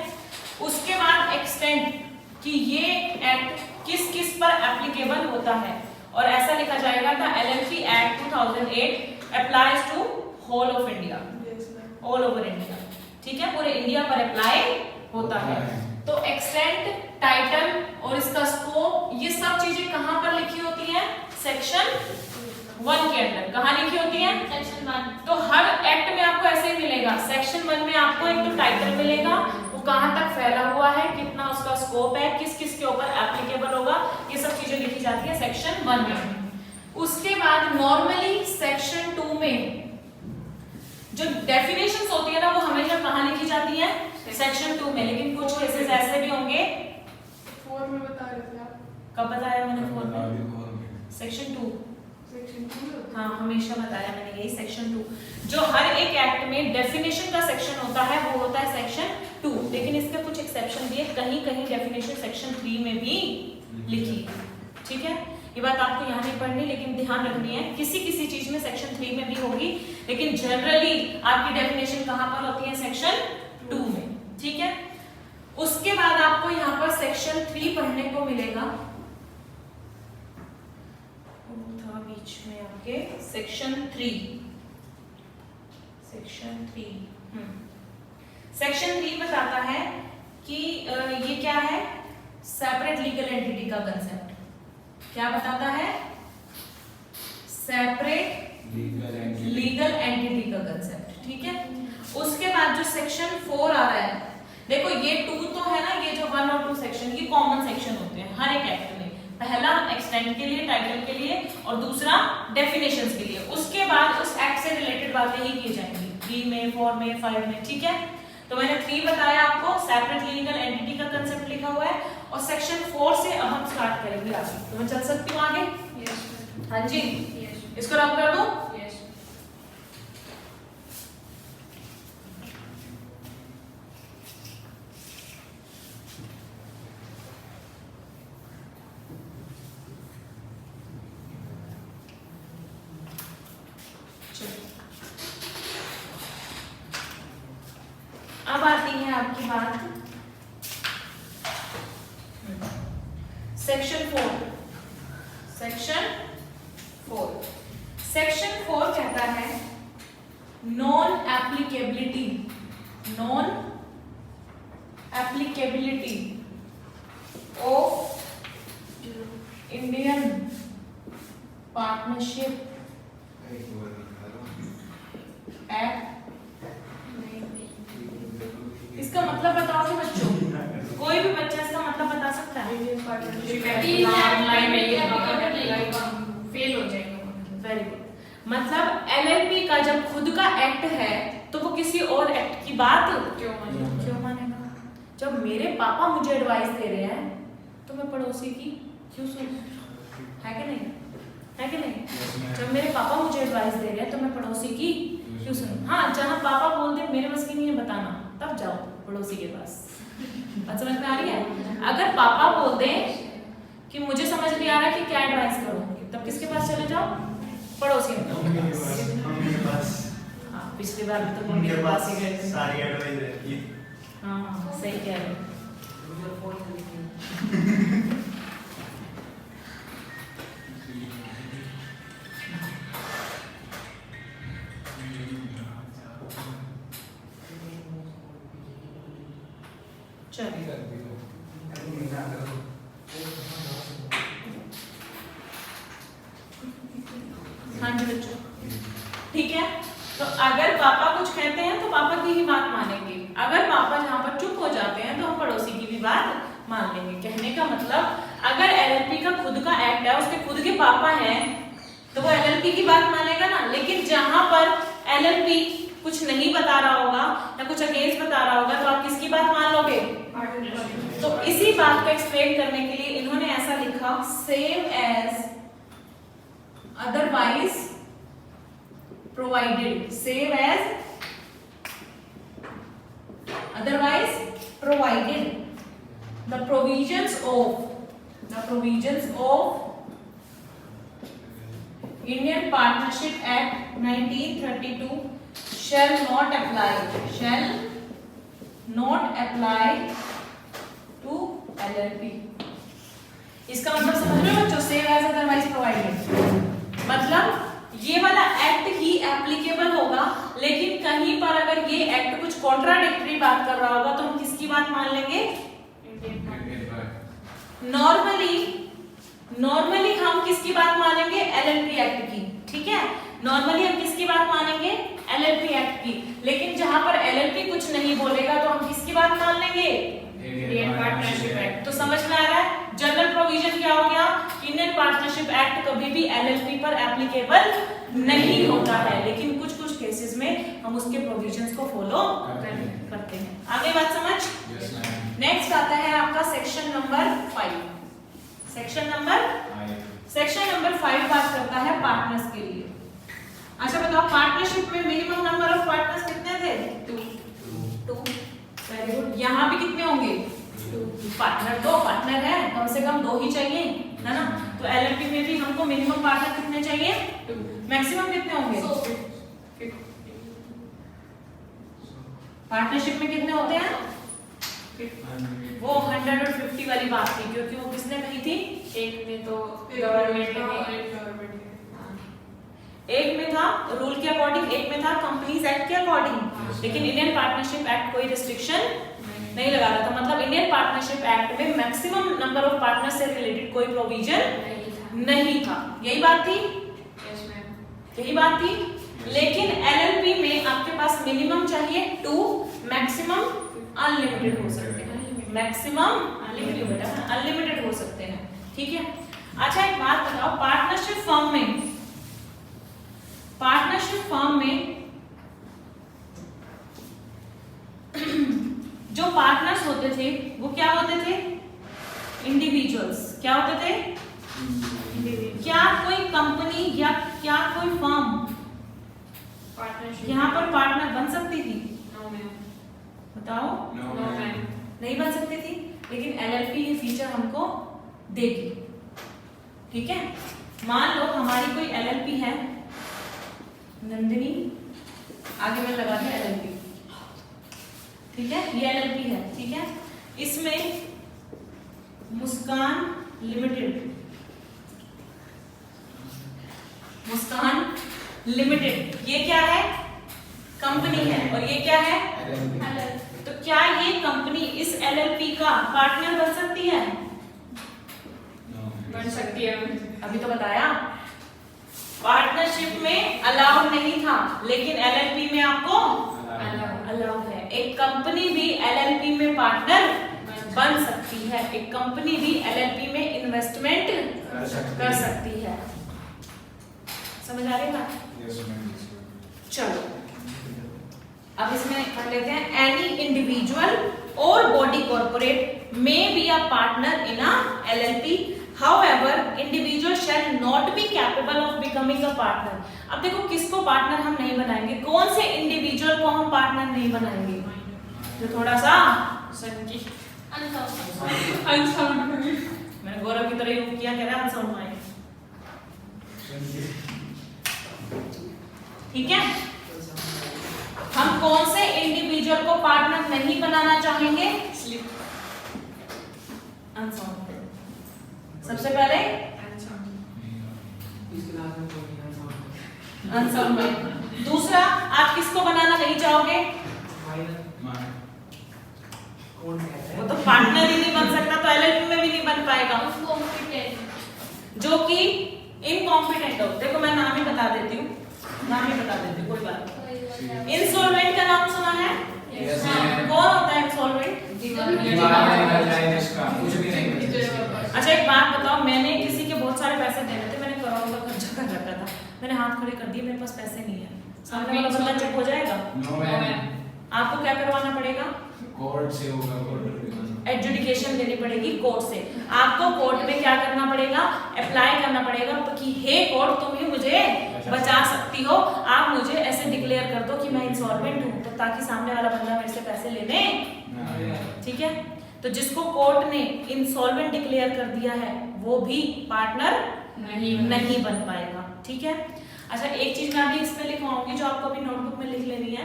उसके बाद एक्सटेंट कि ये एक्ट किस किस पर एप्लीकेबल होता है, और ऐसा लिखा जाएगा the LLP act 2008 applies to whole of India, all over India, ठीक है, पूरे इंडिया पर अप्लाई होता है। तो एक्सटेंट, टाइटल और इसका स्कोप, ये सब चीजें कहां पर लिखी होती हैं? सेक्शन 1 के अंदर। कहां लिखी होती है?
सेक्शन 1।
तो हर एक्ट में आपको ऐसे ही मिलेगा। सेक्शन 1 में आपको एक तो टाइटल मिलेगा, वो कहां तक फैला हुआ है, कितना उसका स्कोप है, किस किस के ऊपर एप्लीकेबल होगा, ये सब चीजें लिखी जाती है सेक्शन 1 में। उसके बाद नॉर्मली सेक्शन 2 में जो डेफिनेशंस होती है ना, वो हमेशा कहां लिखी जाती है? सेक्शन 2 में। लेकिन कुछ केसेस ऐसे भी होंगे।
4 में बता रहे थे आप।
कब बताया मैंने? 4 में, सेक्शन 2।
सेक्शन 2।
हाँ, हमेशा बताया मैंने यही, सेक्शन 2। जो हर एक एक्ट में डेफिनेशन का सेक्शन होता है वो होता है सेक्शन 2। लेकिन इसके कुछ एक्सेप्शन भी है, कहीं कहीं डेफिनेशन सेक्शन 3 में भी लिखी है। ठीक है, ये बात आपको यहाँ नहीं पढ़नी, लेकिन ध्यान रखनी है किसी किसी चीज में सेक्शन 3 में भी होगी, लेकिन जनरली आपकी डेफिनेशन कहाँ पर होती है? सेक्शन 2 में। ठीक है, उसके बाद आपको यहाँ पर सेक्शन 3 पढ़ने को मिलेगा, था बीच में आपके सेक्शन 3। सेक्शन 3 बताता है कि ये क्या है? सेपरेट लीगल एंटिटी का कंसेप्ट। क्या बताता है? सेपरेट लीगल एंटिटी का कंसेप्ट। ठीक है, उसके बाद जो सेक्शन 4 आ रहा है, देखो ये 2 तो है ना, ये जो 1 और 2 सेक्शन, ये कॉमन सेक्शन होते हैं हर एक एक्ट में। पहला एक्सटेंट के लिए, टाइटल के लिए, और दूसरा डेफिनेशंस के लिए। उसके बाद उस एक्ट से रिलेटेड बातें ही की जाएंगी 3 में, 4 में, 5 में। ठीक है, तो मैंने 3 बताया आपको, सेपरेट लीगल एंटिटी का कंसेप्ट लिखा हुआ है, और सेक्शन 4 से अब हम स्टार्ट करेंगे आगे। तो मैं चल सकती हूँ आगे?
यस।
हाँ जी,
यस।
इसको रब कर दूं?
यस।
अब आती है आपकी बात सेक्शन 4। सेक्शन 4 कहता है non applicability of Indian partnership act. इसका मतलब बताओगे बच्चों? कोई भी बच्चा इसका मतलब बता सकता है?
फेल हो जाएगा।
Very good. मतलब एलएलपी का जब खुद का एक्ट है तो वो किसी और एक्ट की बात
क्यों
मानेगा? जब मेरे पापा मुझे एडवाइस दे रहे हैं तो मैं पड़ोसी की क्यों सुनूं? है कि नहीं? है कि नहीं? जब मेरे पापा मुझे एडवाइस दे रहे हैं तो मैं पड़ोसी की क्यों सुनूं? हाँ, जहाँ पापा बोल दे मेरे बस की नहीं है बताना, तब जाओ पड़ोसी के पास। बात समझ में आ रही है? अगर पापा बोल दे कि मुझे समझ नहीं आ रहा कि क्या एडवाइस करूं, तब किसके पास चले जाओ? पड़ोसियों के पास। हाँ, पिछली बार तो मम्मी के पास ही गए थे।
सारी एडवाइस रहती है।
हाँ, सही कह रहे हो। हाँ जी बच्चों, ठीक है। तो अगर पापा कुछ कहते हैं तो पापा की ही बात मानेंगे, अगर पापा जहाँ पर चुप हो जाते हैं तो हम पड़ोसी की भी बात मान लेंगे। कहने का मतलब, अगर एलएलपी का खुद का एक्ट है, उसके खुद के पापा हैं, तो वो एलएलपी की बात मानेगा ना। लेकिन जहाँ पर एलएलपी कुछ नहीं बता रहा होगा या कुछ अगेंस्ट बता रहा होगा, तो आप किसकी बात मान लोगे? तो इसी बात को एक्सप्लेन करने के लिए इन्होंने ऐसा लिखा, save as otherwise provided, save as otherwise provided, the provisions of Indian Partnership Act 1932 shall not apply to LLP। इसका मतलब समझ रहे हो बच्चों? सेव एज अदरवाइज प्रोवाइडेड मतलब ये वाला एक्ट ही एप्लीकेबल होगा, लेकिन कहीं पर अगर ये एक्ट कुछ कॉन्ट्राडिक्टरी बात कर रहा होगा तो हम किसकी बात मान लेंगे? नॉर्मली हम किसकी बात मानेंगे? एलएलपी एक्ट की। ठीक है, नॉर्मली हम किसकी बात मानेंगे? एलएलपी एक्ट की। लेकिन जहां पर एलएलपी कुछ नहीं बोलेगा तो हम किसकी बात मान लेंगे? Indian partnership act. तो समझ में आ रहा है जनरल प्रोविजन क्या हो गया? इंडियन पार्टनरशिप एक्ट कभी भी एलएलपी पर एप्लीकेबल नहीं होता है, लेकिन कुछ कुछ केसेस में हम उसके प्रोविजंस को फॉलो करते हैं। आगे बात समझ? नेक्स्ट आता है आपका सेक्शन नंबर 5। सेक्शन नंबर 5 बात करता है पार्टनर्स के लिए। अच्छा बताओ, पार्टनरशिप में मिनिमम नंबर ऑफ पार्टनर्स कितने थे? 2। Very good. यहाँ भी कितने होंगे? 2 पार्टनर। 2 पार्टनर है, कम से कम 2 ही चाहिए, है ना? तो एलएलपी में भी हमको मिनिमम पार्टनर कितने चाहिए? 2। मैक्सिमम कितने होंगे? 100। पार्टनरशिप में कितने होते हैं? वो 150 वाली बात थी, क्योंकि वो किसने कही थी?
एक में तो गवर्नमेंट
एक में था रूल के अकॉर्डिंग, एक में था कंपनीज एक्ट के अकॉर्डिंग। लेकिन इंडियन पार्टनरशिप एक्ट कोई रिस्ट्रिक्शन नहीं लगा रहा था। मतलब इंडियन पार्टनरशिप एक्ट में मैक्सिमम नंबर ऑफ पार्टनर से रिलेटेड कोई प्रोविजन नहीं था। यही बात थी? यही बात थी। लेकिन एलएलपी में आपके पास मिनिमम चाहिए 2, मैक्सिमम अनलिमिटेड हो सकते हैं। मैक्सिमम अनलिमिटेड हो सकते हैं। ठीक है। अच्छा एक बात बताओ, पार्टनरशिप फर्म में जो पार्टनर्स होते थे वो क्या होते थे? इंडिविजुअल्स। क्या होते थे? क्या कोई कंपनी या क्या कोई फर्म यहाँ पर पार्टनर बन सकती थी? बताओ। नहीं बन सकती थी, लेकिन एलएलपी ये फीचर हमको देगी। ठीक है, मान लो हमारी कोई एलएलपी है, नंदिनी, आगे मैं लगा दिया एलएलपी। ठीक है, ये एलएलपी है। ठीक है, इसमें मुस्कान लिमिटेड ये क्या है? कंपनी है। और ये क्या है? तो क्या ये कंपनी इस एलएलपी का पार्टनर बन सकती है?
बन सकती है।
अभी तो बताया पार्टनरशिप में अलाउड नहीं था, लेकिन एलएलपी में आपको अलाउड है। एक कंपनी भी एलएलपी में पार्टनर बन सकती है। एक कंपनी भी एलएलपी में इन्वेस्टमेंट कर सकती है। समझ आ रही बात? चलो अब इसमें पढ़ लेते हैं। एनी इंडिविजुअल और बॉडी कॉर्पोरेट में be a partner in a LLP, however individual shall not be capable of becoming a partner. अब देखो किसको पार्टनर हम नहीं बनाएंगे? कौन से इंडिविजुअल को हम पार्टनर नहीं बनाएंगे? जो थोड़ा सा
संकी
मैंने गौरव की तरह यूज किया, कह रहा है अनसाउंड माइंड। ठीक है, हम कौन से इंडिविजुअल को पार्टनर नहीं बनाना चाहेंगे? अनसाउंड। सबसे पहले अनसाउंड माइंड। दूसरा, आप किसको बनाना नहीं चाहोगे? वो तो पार्टनर ही नहीं बन सकता, तो एलएलपी में भी नहीं बन पाएगा। जो कि इनकॉम्पिटेंट हो। देखो मैं नाम ही बता देती हूँ, कोई बात नहीं। इंसॉल्वेंट का नाम सुना है? कौन होता है इंसॉल्वेंट? अच्छा एक बात बताओ, मैंने किसी के बहुत सारे पैसे देने थे, मैंने करोड़ों का खर्चा कर रखा था, मैंने हाथ खड़े कर दिए, मेरे पास पैसे नहीं है, सामने वाला बंदा चुप हो जाएगा? आपको क्या करवाना पड़ेगा?
कोर्ट से होगा,
एडजुडिकेशन लेनी पड़ेगी कोर्ट से। आपको कोर्ट में क्या करना पड़ेगा? अप्लाई करना पड़ेगा कि हे कोर्ट, तुम ही मुझे बचा सकती हो, आप मुझे ऐसे डिक्लेयर कर दो कि मैं इंसॉल्वेंट हूँ, तो ताकि सामने वाला बंदा मेरे से पैसे लेने। ठीक है, तो जिसको कोर्ट ने इंसॉल्वेंट डिक्लेयर कर दिया है वो भी पार्टनर नहीं बन पाएगा। ठीक है। अच्छा एक चीज मैं अभी इसमें लिखवाऊंगी जो आपको अभी नोटबुक में लिख लेनी है।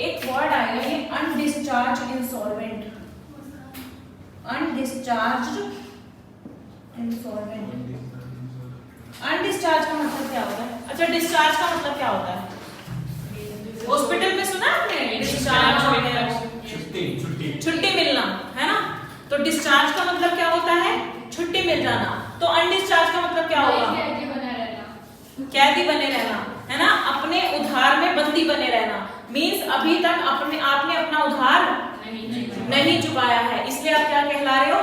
एक वर्ड आएगा ये undischarged insolvent. Undischarged insolvent. Undischarged का मतलब क्या होता है? अच्छा डिस्चार्ज का मतलब क्या क्या होता है? हॉस्पिटल में सुना आपने डिस्चार्ज वगैरह, छुट्टी मिलना, है ना? तो डिस्चार्ज का मतलब क्या होता है? छुट्टी मिल जाना। तो अनडिस्चार्ज का मतलब क्या होगा?
कैदी बना रहना,
कैदी बने रहना, है ना? अपने उधार में बंदी बने रहना, मीन्स अभी तक आपने अपना उधार नहीं चुकाया है, इसलिए आप क्या कहला रहे हो?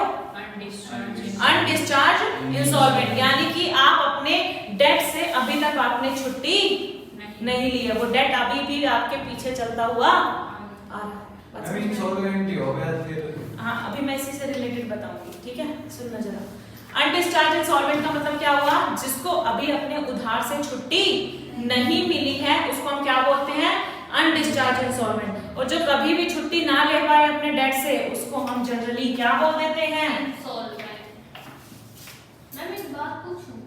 अनडिस्चार्ज इंसॉल्वेंट, यानी कि आप अपने डेट से अभी तक आपने छुट्टी नहीं ली है, वो डेट अभी भी आपके पीछे चलता हुआ आ रहा है।
अभी इंसॉल्वेंट ही हो गया फिर।
हाँ, अभी मैं इसी से रिलेटेड बताऊंगी, ठीक है? सुनना जरा। अनडिस्चार्ज इंसॉल्वेंट का मतलब क्या हुआ? जिसको अभी अपने उधार से छुट्टी नहीं मिली है उसको हम क्या बोलते हैं? Undischarged insolvent. और जो कभी भी छुट्टी ना ले पाए अपने डेट से उसको हम जनरली क्या बोल देते हैं?
इंसॉल्वेंट। मैं एक बात पूछूं?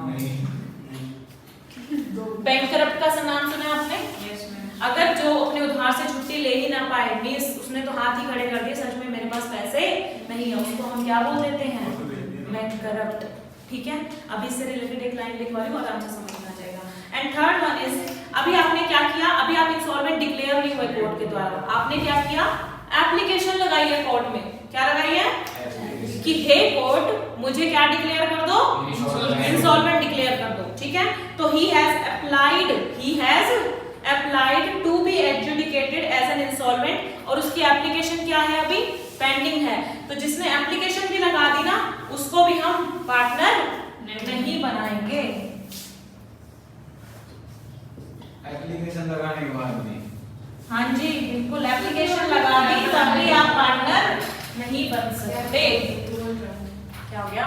नहीं।
बैंकरप्ट का नाम सुना आपने? अगर जो अपने उधार से छुट्टी ले ही ना पाए, मींस उसने तो हाथ ही खड़े कर दिए, सच में मेरे पास पैसे नहीं है, उसको हम क्या बोल देते हैं? बैंकरप्ट, ठीक है? अभी इससे रिलेटेड एक लाइन लिखवा रही हूँ, आराम से समझ में आ जाएगा। एंड थर्ड वन इज, अभी आपने क्या किया? अभी आप इंसॉल्वेंट डिक्लेयर नहीं हुए कोर्ट के द्वारा, आपने क्या किया? एप्लीकेशन लगाई है कोर्ट में। क्या लगाई है? कि हे कोर्ट मुझे क्या डिक्लेयर कर दो? इंसॉल्वेंट डिक्लेयर कर दो, ठीक है? तो he has applied to be adjudicated as an insolvent, और उसकी एप्लीकेशन क्या है? अभी पेंडिंग है। तो जिसने एप्लीकेशन भी लगा दी ना उसको भी हम पार्टनर नहीं बनाएंगे।
एप्लीकेशन लगाने के बाद भी?
हाँ जी बिल्कुल, एप्लीकेशन लगा दी तब भी आप पार्टनर नहीं बन सकते। क्या हो गया?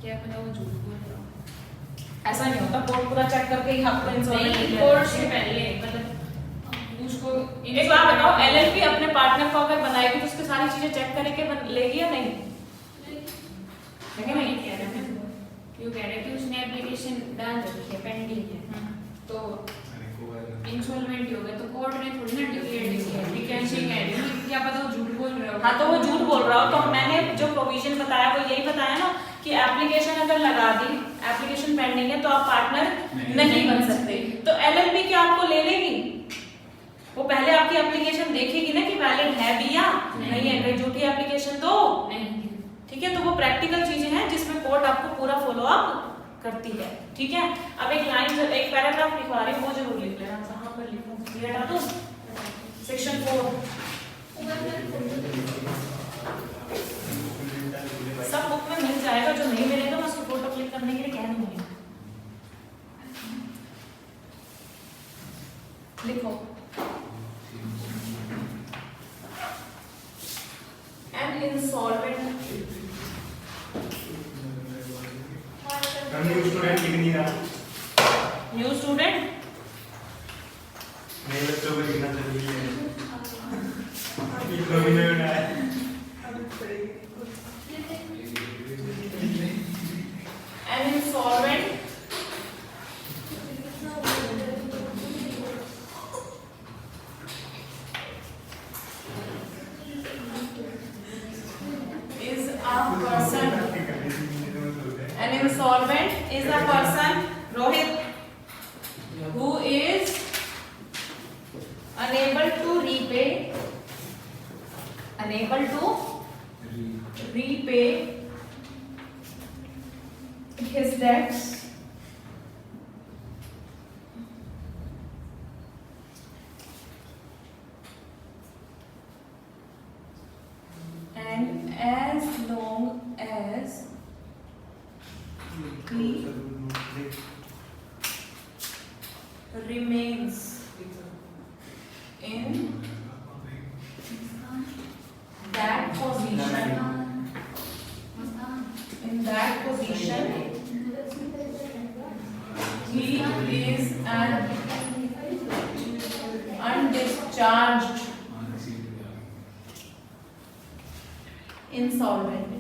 क्या पता वो झूठ बोल रहा हो।
ऐसा नहीं होता, कोर्ट पूरा चेक करके ही आपको इंसॉल्वेंट
नहीं,
डिक्लेयर
कोर्ट से पहले मतलब उसको
एक बात बताओ, एलएलपी अपने पार्टनर को अगर बनाएगी तो उसकी सारी चीजें चेक करके लेगी या नहीं?
देखो नहीं कह रहा मैं, क्यों कह रहे कि उसने एप्लीकेशन डाल रखी है, पेंडिंग है, तो इंसॉल्वेंट हो गया, तो कोर्ट ने थोड़ी ना डिक्लेयर किया है। कैसे कह रही हूँ, क्या पता वो झूठ बोल रहा हो।
हाँ, तो वो झूठ बोल रहा हो, तो मैंने जो प्रोविजन बताया वो यही बताया ना कि एप्लीकेशन अगर लगा दी, एप्लीकेशन पेंडिंग है, तो आप पार्टनर नहीं बन सकते। तो एलएलपी क्या आपको ले लेगी? वो पहले आपकी एप्लीकेशन देखेगी ना कि वैलिड है भी या नहीं है, कहीं झूठी एप्लीकेशन तो
नहीं,
ठीक है? तो वो प्रैक्टिकल चीजें हैं जिसमें कोर्ट आपको पूरा फॉलो अप करती है, ठीक है? अब एक लाइन, एक पैराग्राफ लिखवा रही हूँ, वो जरूर लिख लेना। कहाँ पर लिखूं? ये हटा दूं? सेक्शन 4 सब बुक में मिल जाएगा, जो नहीं मिलेगा मैं उसको फोटो क्लिक करने के लिए कह दूंगी। लिखो, एन इंसॉल्वेंट
न्यू स्टूडेंट लिख नहीं रहा।
न्यू स्टूडेंट
नए बच्चों को लिखना जरूरी है। इतना भी नहीं बनाया।
An insolvent is a person. An insolvent is a person, Rohit, who is unable to repay his debts and as long as he remains in that position, he is an undischarged insolvent.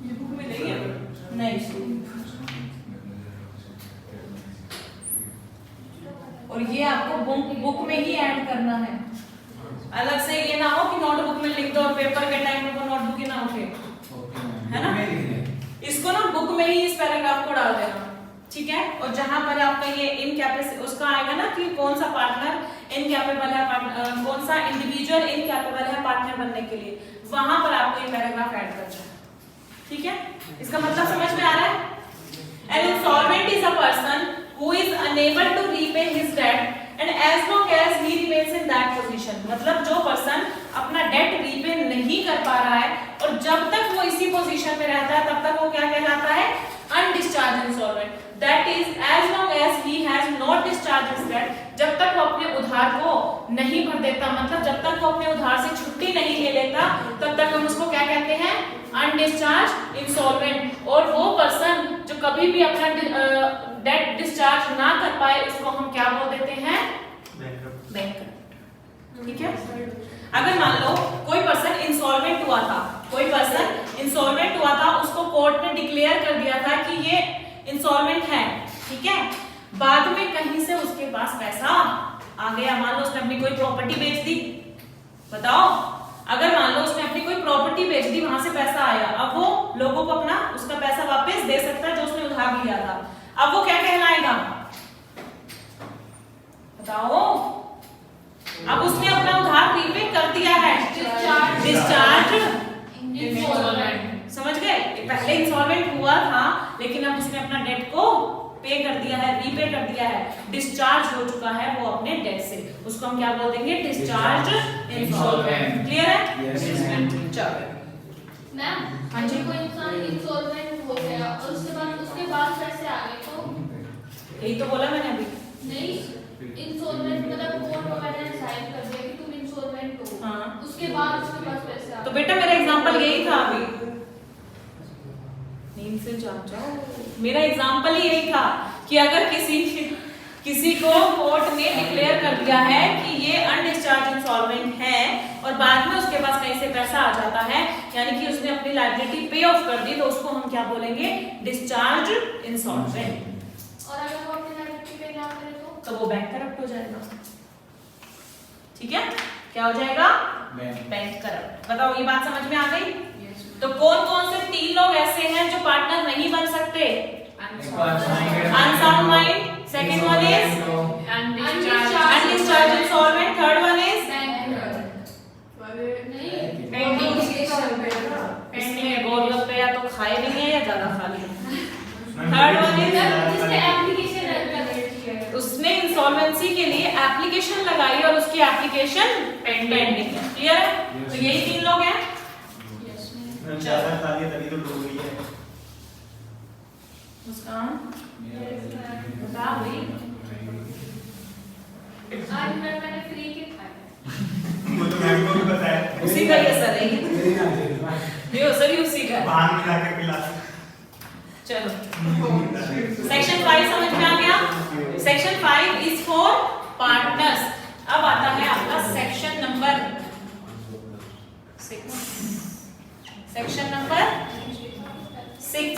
ये book में नहीं है? नहीं। और ये आपको book में ही add करना है, अलग से ये ना हो कि नोटबुक में लिख दो और पेपर के टाइम में वो नोटबुक ही ना उठे, है ना? इसको ना बुक में ही इस पैराग्राफ को डाल देना, ठीक है? और जहां पर आपका ये इनकैपेसिटी उसका आएगा ना कि कौन सा पार्टनर इनकैपेबल है, कौन सा इंडिविजुअल इनकैपेबल है पार्टनर बनने के लिए, वहां पर आपको ये पैराग्राफ ऐड करना है, ठीक है? इसका मतलब समझ में आ रहा है? An insolvent is a person who is unable to repay his debt and as long as he remains in that position, मतलब जो पर्सन अपना डेट रीपे नहीं कर पा रहा है और जब तक वो इसी पोजीशन में रहता है तब तक वो क्या कहलाता है? Undischarge insolvent. That is as long as he has not discharge his debt, जब तक वो अपने उधार को नहीं भर देता, मतलब जब तक वो अपने उधार से छुट्टी नहीं ले लेता तब तक हम उसको क्या कहते हैं? Undischarged insolvent. और वो पर्सन जो कभी भी अपना डेट डिस्चार्ज ना कर पाए उसको हम क्या बोल देते हैं? बैंकरप्ट। ठीक है? अगर मान लो कोई पर्सन इंसॉल्वेंट हुआ था, कोई पर्सन इंसॉल्वेंट हुआ था, उसको कोर्ट ने डिक्लेयर कर दिया था कि ये इंसॉल्वेंट है, ठीक है? बाद में कहीं से उसके पास पैसा आ गया, मान लो उसने अपनी कोई प्रॉपर्टी बेच दी, बताओ, अगर मान लो उसने अपनी कोई प्रॉपर्टी बेच दी, वहां से पैसा आया, अब वो लोगों को अपना उसका पैसा वापस दे सकता है जो उसने उधार लिया था, अब वो क्या कहलाएगा? बताओ। अब उसने अपना उधार रीपे कर दिया है, डिस्चार्ज इंसॉल्वेंट। समझ गए? पहले इंसॉल्वेंट हुआ था लेकिन अब उसने अपना डेट को पे कर दिया है, रीपे कर दिया है, डिस्चार्ज हो चुका है वो अपने डेट से, उसको हम क्या बोल देंगे? Discharge insolvent. क्लियर है? चलो
मैम,
हाँ जी।
कोई इंसान इंसॉल्वेंट हो गया और उसके बाद पैसे आ गए तो
यही तो बोला मैंने अभी।
नहीं, इंसॉल्वेंट मतलब कोर्ट वगैरह ने डिसाइड कर दिया कि तुम इंसॉल्वेंट हो,
हाँ।
उसके बाद उसके पास पैसे आ
तो
गए।
बेटा मेरा एग्जांपल यही था अभी, नींद से जाग जाओ, मेरा एग्जांपल ही यही था कि अगर किसी को कोर्ट ने डिक्लेयर कर दिया है कि ये अनडिस्चार्ज इंसॉल्वेंट है और बाद में उसके पास कहीं से पैसा आ जाता है, यानी कि उसने अपनी लायबिलिटी पे ऑफ कर दी, तो उसको हम क्या बोलेंगे? Discharge insolvent.
और अगर वो अपनी लायबिलिटी पे ना करे तो
वो बैंकरप्ट हो जाएगा। ठीक है? क्या हो जाएगा? बैंकरप्ट। बताओ, ये बात समझ में आ गई? तो कौन कौन से 3 लोग ऐसे हैं जो पार्टनर नहीं बन सकते? Unsound mind, second one is undischarge insolvent, third one is pending. Golgappe या तो खाए नहीं है या ज्यादा खा लिए। थर्ड वन इज
जिसने एप्लीकेशन रद्द किया है,
उसने इंसॉल्वेंसी के लिए एप्लीकेशन लगाई और उसकी एप्लीकेशन पेंडिंग है। क्लियर है? तो यही 3 लोग हैं।
ज्यादा खा लिया तभी तो डूब गई है।
मुस्कान बता भाई।
आज मैंने फ्री के खाए।
वो तो मैम को भी पता है।
उसी का ये असर है, ये असर ही उसी का है।
बाहर मिला के पिला।
चलो, सेक्शन 5 समझ में आ गया? Section 5 is for partners. अब आता है आपका section number 6। Section number 6।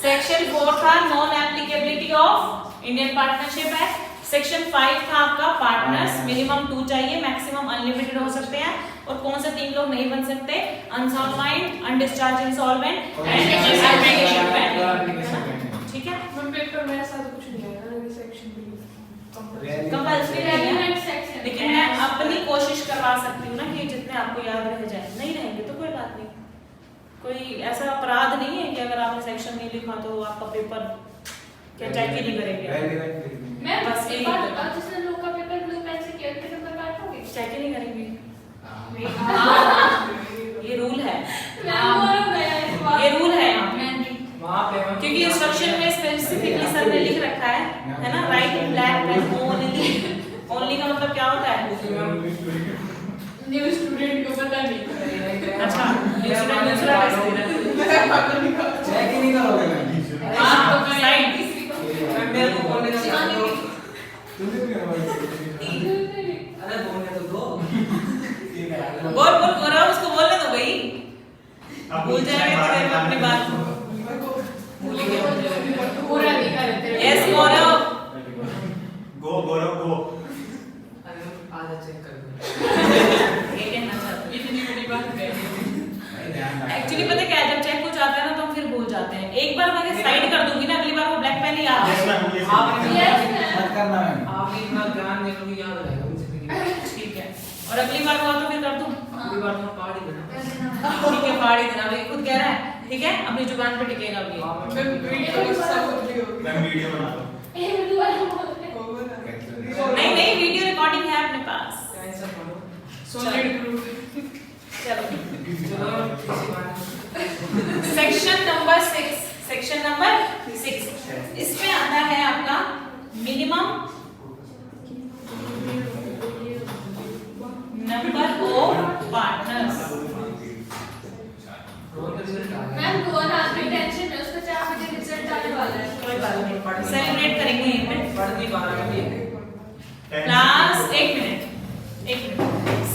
Section 4 था non applicability of Indian partnership act. Section 5 था आपका पार्टनर्स, मिनिमम 2 चाहिए, मैक्सिमम अनलिमिटेड हो सकते हैं। और कौन से 3 लोग नहीं बन सकते? Unsound mind, undischarged insolvent and application pending. ठीक है?
पेपर मेरे साथ कुछ नहीं आएगा ना, सेक्शन
कंपल्सरी नहीं है,
सेक्शन
लेकिन मैं अपनी कोशिश करवा सकती हूँ ना कि जितने आपको याद रह जाए। नहीं रहेंगे तो कोई बात नहीं, कोई ऐसा अपराध नहीं है कि अगर आपने सेक्शन नहीं लिखा तो आपका पेपर क्या चेक ही नहीं करेंगे।
मैं
बस
बस
यही
एक बार
करना।
जिसने लोग
ये रूल है,
मैम बोलो मैं
ये रूल है यहाँ पे।
वहाँ पे
क्योंकि इंस्ट्रक्शन में स्पेसिफिकली सर ने लिख रखा है ना, राइट इन ब्लैक पेन ओनली। ओनली का मतलब क्या होता है?
न्यू स्टूडेंट को पता नहीं।
अच्छा, दूसरा
चेक ही नहीं करोगे मैम।
हाँ तो साइड
मेरे को बोलने का तुमने भी करवाई।
अरे बोलने तो दो।
बोल बोल बोल रहा हूँ, उसको बोलने दो भाई। भूल जाएंगे तो देर में अपनी बात को।
पूरा दिखा देते हैं।
यस गौरव।
गो गौरव गो।
अरे आधा चेक कर दो।
ये कहना चाहते हैं।
इतनी बड़ी बात है।
एक्चुअली पता क्या है, जब चेक हो जाता है ना तो हम फिर भूल जाते हैं। एक बार मैं साइड कर दूंगी ना, अगली बार वो ब्लैक पेन ही याद
Yes,
आएगा।
ma'am, yes,
आप
ma'am.
मत करना मैम।
आप इतना ध्यान दे लोगे याद रहेगा मुझे भी।
ठीक है, और अगली बार हुआ तो फिर कर दूं।
अगली बार तो पहाड़ ही बना।
ठीक है, फाड़ ही देना भाई, खुद कह रहा है। ठीक है, अपनी जुबान पे टिकेगा अभी।
मैं वीडियो बना रहा हूँ।
एक बार बोलते
नहीं नहीं, वीडियो रिकॉर्डिंग है अपने पास।
कैंसर करो।
Solid proof.
चलो,
चलो इसी बात।
सेक्शन नंबर 6, सेक्शन नंबर 6, इसमें आता है आपका minimum number of partners.
Ma'am 2 हाथ में टेंशन है, उसका 4 बजे रिजल्ट आने वाला है।
कोई बात नहीं, सेलिब्रेट करेंगे यहीं पे।
पढ़ नहीं पा रहा मैं।
क्लास एक मिनट।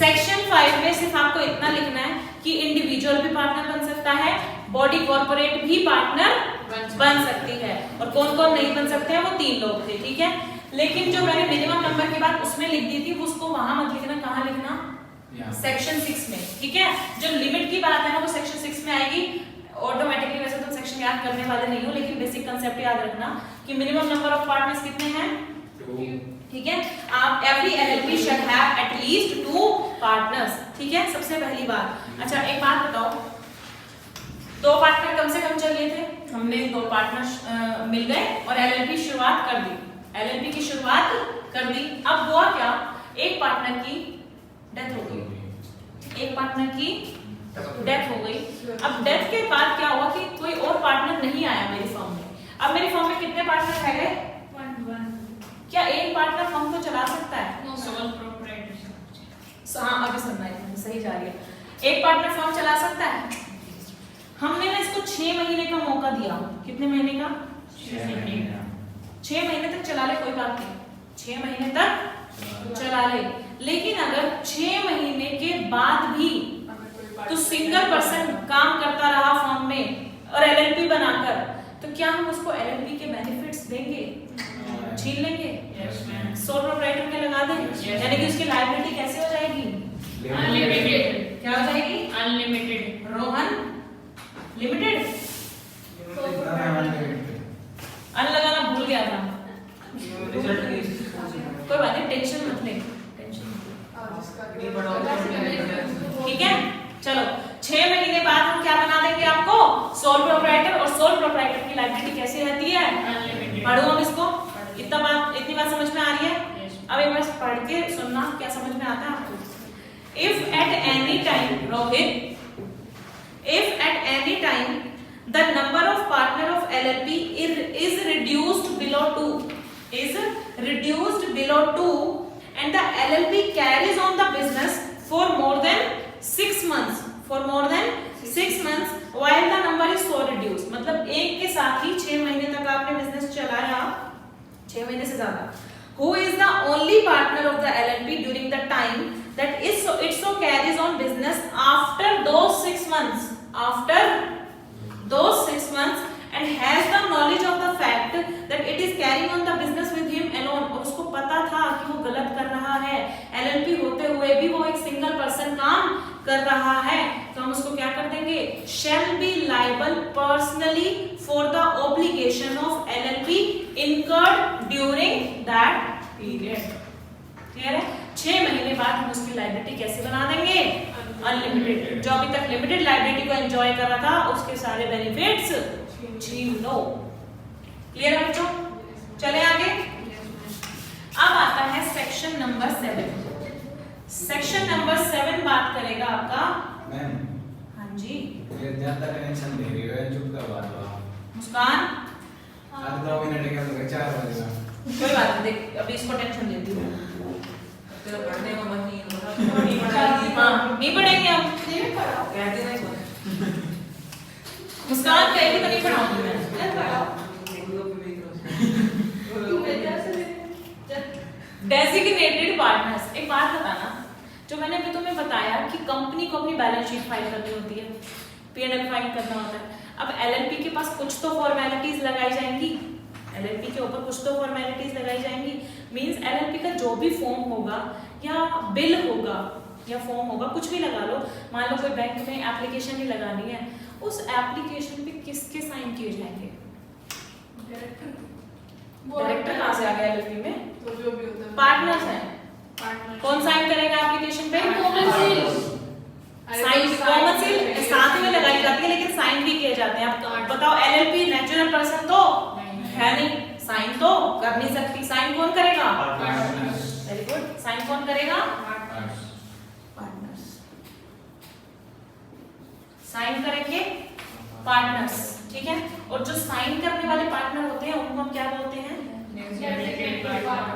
सेक्शन 5 में सिर्फ आपको इतना लिखना है कि इंडिविजुअल भी पार्टनर बन सकता है, बॉडी कॉर्पोरेट भी पार्टनर बन सकती है, और कौन कौन नहीं बन सकते हैं वो 3 लोग थे। ठीक है, लेकिन जो मैंने मिनिमम नंबर की बात उसमें लिख दी थी, उसको वहां मत लिखना। कहाँ लिखना? सेक्शन 6 में। ठीक है, जो लिमिट की बात है ना वो सेक्शन 6 में आएगी ऑटोमेटिकली। वैसे तो सेक्शन याद करने वाले नहीं हो, लेकिन बेसिक कंसेप्ट याद रखना कि मिनिमम नंबर ऑफ पार्टनर्स कितने हैं? 2। ठीक है, आप every LLP should have at least 2 partners. ठीक है, सबसे पहली बात। अच्छा एक बात बताओ, 2 पार्टनर कम से कम चाहिए थे, हमने 2 पार्टनर मिल गए और एलएलपी शुरुआत कर दी। एलएलपी की शुरुआत कर दी। अब हुआ क्या, एक पार्टनर की डेथ हो गई, एक पार्टनर की डेथ हो गई। अब डेथ के बाद क्या हुआ कि कोई और पार्टनर नहीं आया मेरी फर्म में। अब मेरी फर्म में कितने पार्टनर रह गए?
1
क्या एक पार्टनर फर्म को चला सकता है?
Sole proprietor.
हाँ, अभी सुनना है, सही जा रही है। एक पार्टनर फर्म चला सकता है? हमने ना इसको 6 महीने का मौका दिया। कितने महीने का? 6 महीने तक चला ले, कोई बात नहीं, 6 महीने तक चला ले। लेकिन अगर 6 महीने के बाद भी तो सिंगल पर्सन काम करता रहा फर्म में और एलएलपी बनाकर, तो क्या हम उसको एलएलपी के बेनिफिट्स देंगे? छीन लेंगे? सोल प्रोप्राइटर में लगा देंगे, यानी कि उसकी लायबिलिटी कैसे हो जाएगी?
अनलिमिटेड।
क्या हो जाएगी?
अनलिमिटेड।
रोहन लिमिटेड। अन लगाना भूल गया था।
रिजल्ट की
कोई बात नहीं, टेंशन मत ले, टेंशन
नहीं बढ़ाओ।
ठीक है, चलो 6 महीने बाद हम क्या बना देंगे आपको? Sole proprietor. और सोल प्रोप्राइटर की लायबिलिटी कैसी रहती है?
अनलिमिटेड।
पढ़ो हम इसको। इतनी बात समझ में आ रही है? अब एक बार पढ़ के सुनना, क्या समझ में आता है आपको? If at any time, Rohit, if at any time the number of partner of LLP is reduced below 2 and the LLP carries on the business for more than 6 months while the number is so reduced, मतलब एक के साथ ही 6 महीने तक आपने business चलाया, 6 महीने से ज्यादा, who is the only partner of the LLP during the time that it so carries on business after those 6 months and has the knowledge of the fact that it is carrying on the business with him alone, और उसको पता था कि वो गलत कर रहा है, LLP होते हुए भी वो एक सिंगल पर्सन काम कर रहा है, तो हम उसको क्या कर देंगे? shall be liable personally for the obligation of LLP incurred during that period। Clear है? 6 महीने बाद हम उसकी लायबिलिटी कैसे बना देंगे? अनलिमिटेड। जो अभी तक लिमिटेड लायबिलिटी को एंजॉय कर रहा था उसके सारे बेनिफिट्स छीन लो। क्लियर है बच्चों? चले आगे। अब आता है सेक्शन नंबर 7। सेक्शन नंबर 7 बात करेगा आपका।
मैम
हाँ जी
ये ज्यादा टेंशन दे रही है, चुप करवा दो आप।
मुस्कान,
आज 2 मिनट के अंदर 4 बजेगा।
कोई बात नहीं, देख अभी इसको टेंशन देती हूँ।
तेरा पढ़ने का मन नहीं है।
हाँ, नहीं पढ़ेंगे हम।
कहते नहीं बोले।
मुस्कान कहेगी तो नहीं पढ़ाऊंगी मैं। डेजिग्नेटेड पार्टनर्स, एक बात बताना, जो मैंने अभी तुम्हें बताया कि कंपनी को अपनी बैलेंस शीट फाइल करनी होती है, P&L फाइल करना होता है। अब LLP के पास कुछ तो फॉर्मेलिटीज लगाई जाएंगी, LLP के ऊपर कुछ तो फॉर्मेलिटीज लगाई जाएंगी। मींस LLP का जो भी फॉर्म होगा या बिल होगा या फॉर्म होगा, कुछ भी लगा लो, मान लो कोई बैंक में एप्लीकेशन ही लगानी है, उस एप्लीकेशन पे किसके साइन किए जाएंगे? डायरेक्टर कहाँ से आ गया LLP में?
तो जो भी होता है
पार्टनर्स हैं। कौन साइन करेगा एप्लीकेशन पे? साइन कॉमन सील साथ में लगाई जाती है, लेकिन साइन भी किए जाते हैं। अब बताओ LLP नेचुरल पर्सन तो है नहीं, साइन तो कर नहीं सकती। साइन कौन करेगा? वेरी गुड, साइन कौन करेगा? पार्टनर्स साइन करेंगे, पार्टनर्स, ठीक है। और जो साइन करने वाले पार्टनर होते हैं उनको हम क्या बोलते हैं?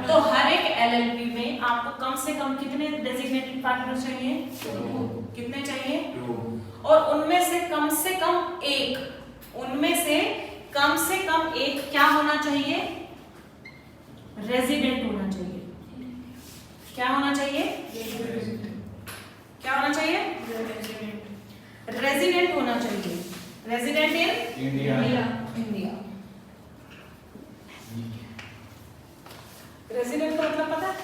तो हर एक LLP में आपको कम से कम कितने डेजिग्नेटेड पार्टनर चाहिए? कितने चाहिए? और उनमें से कम एक, उनमें से कम एक क्या होना चाहिए? रेजिडेंट होना चाहिए। क्या होना चाहिए? क्या होना चाहिए? रेजिडेंट होना चाहिए। Resident in India. रेजिडेंट का मतलब पता है?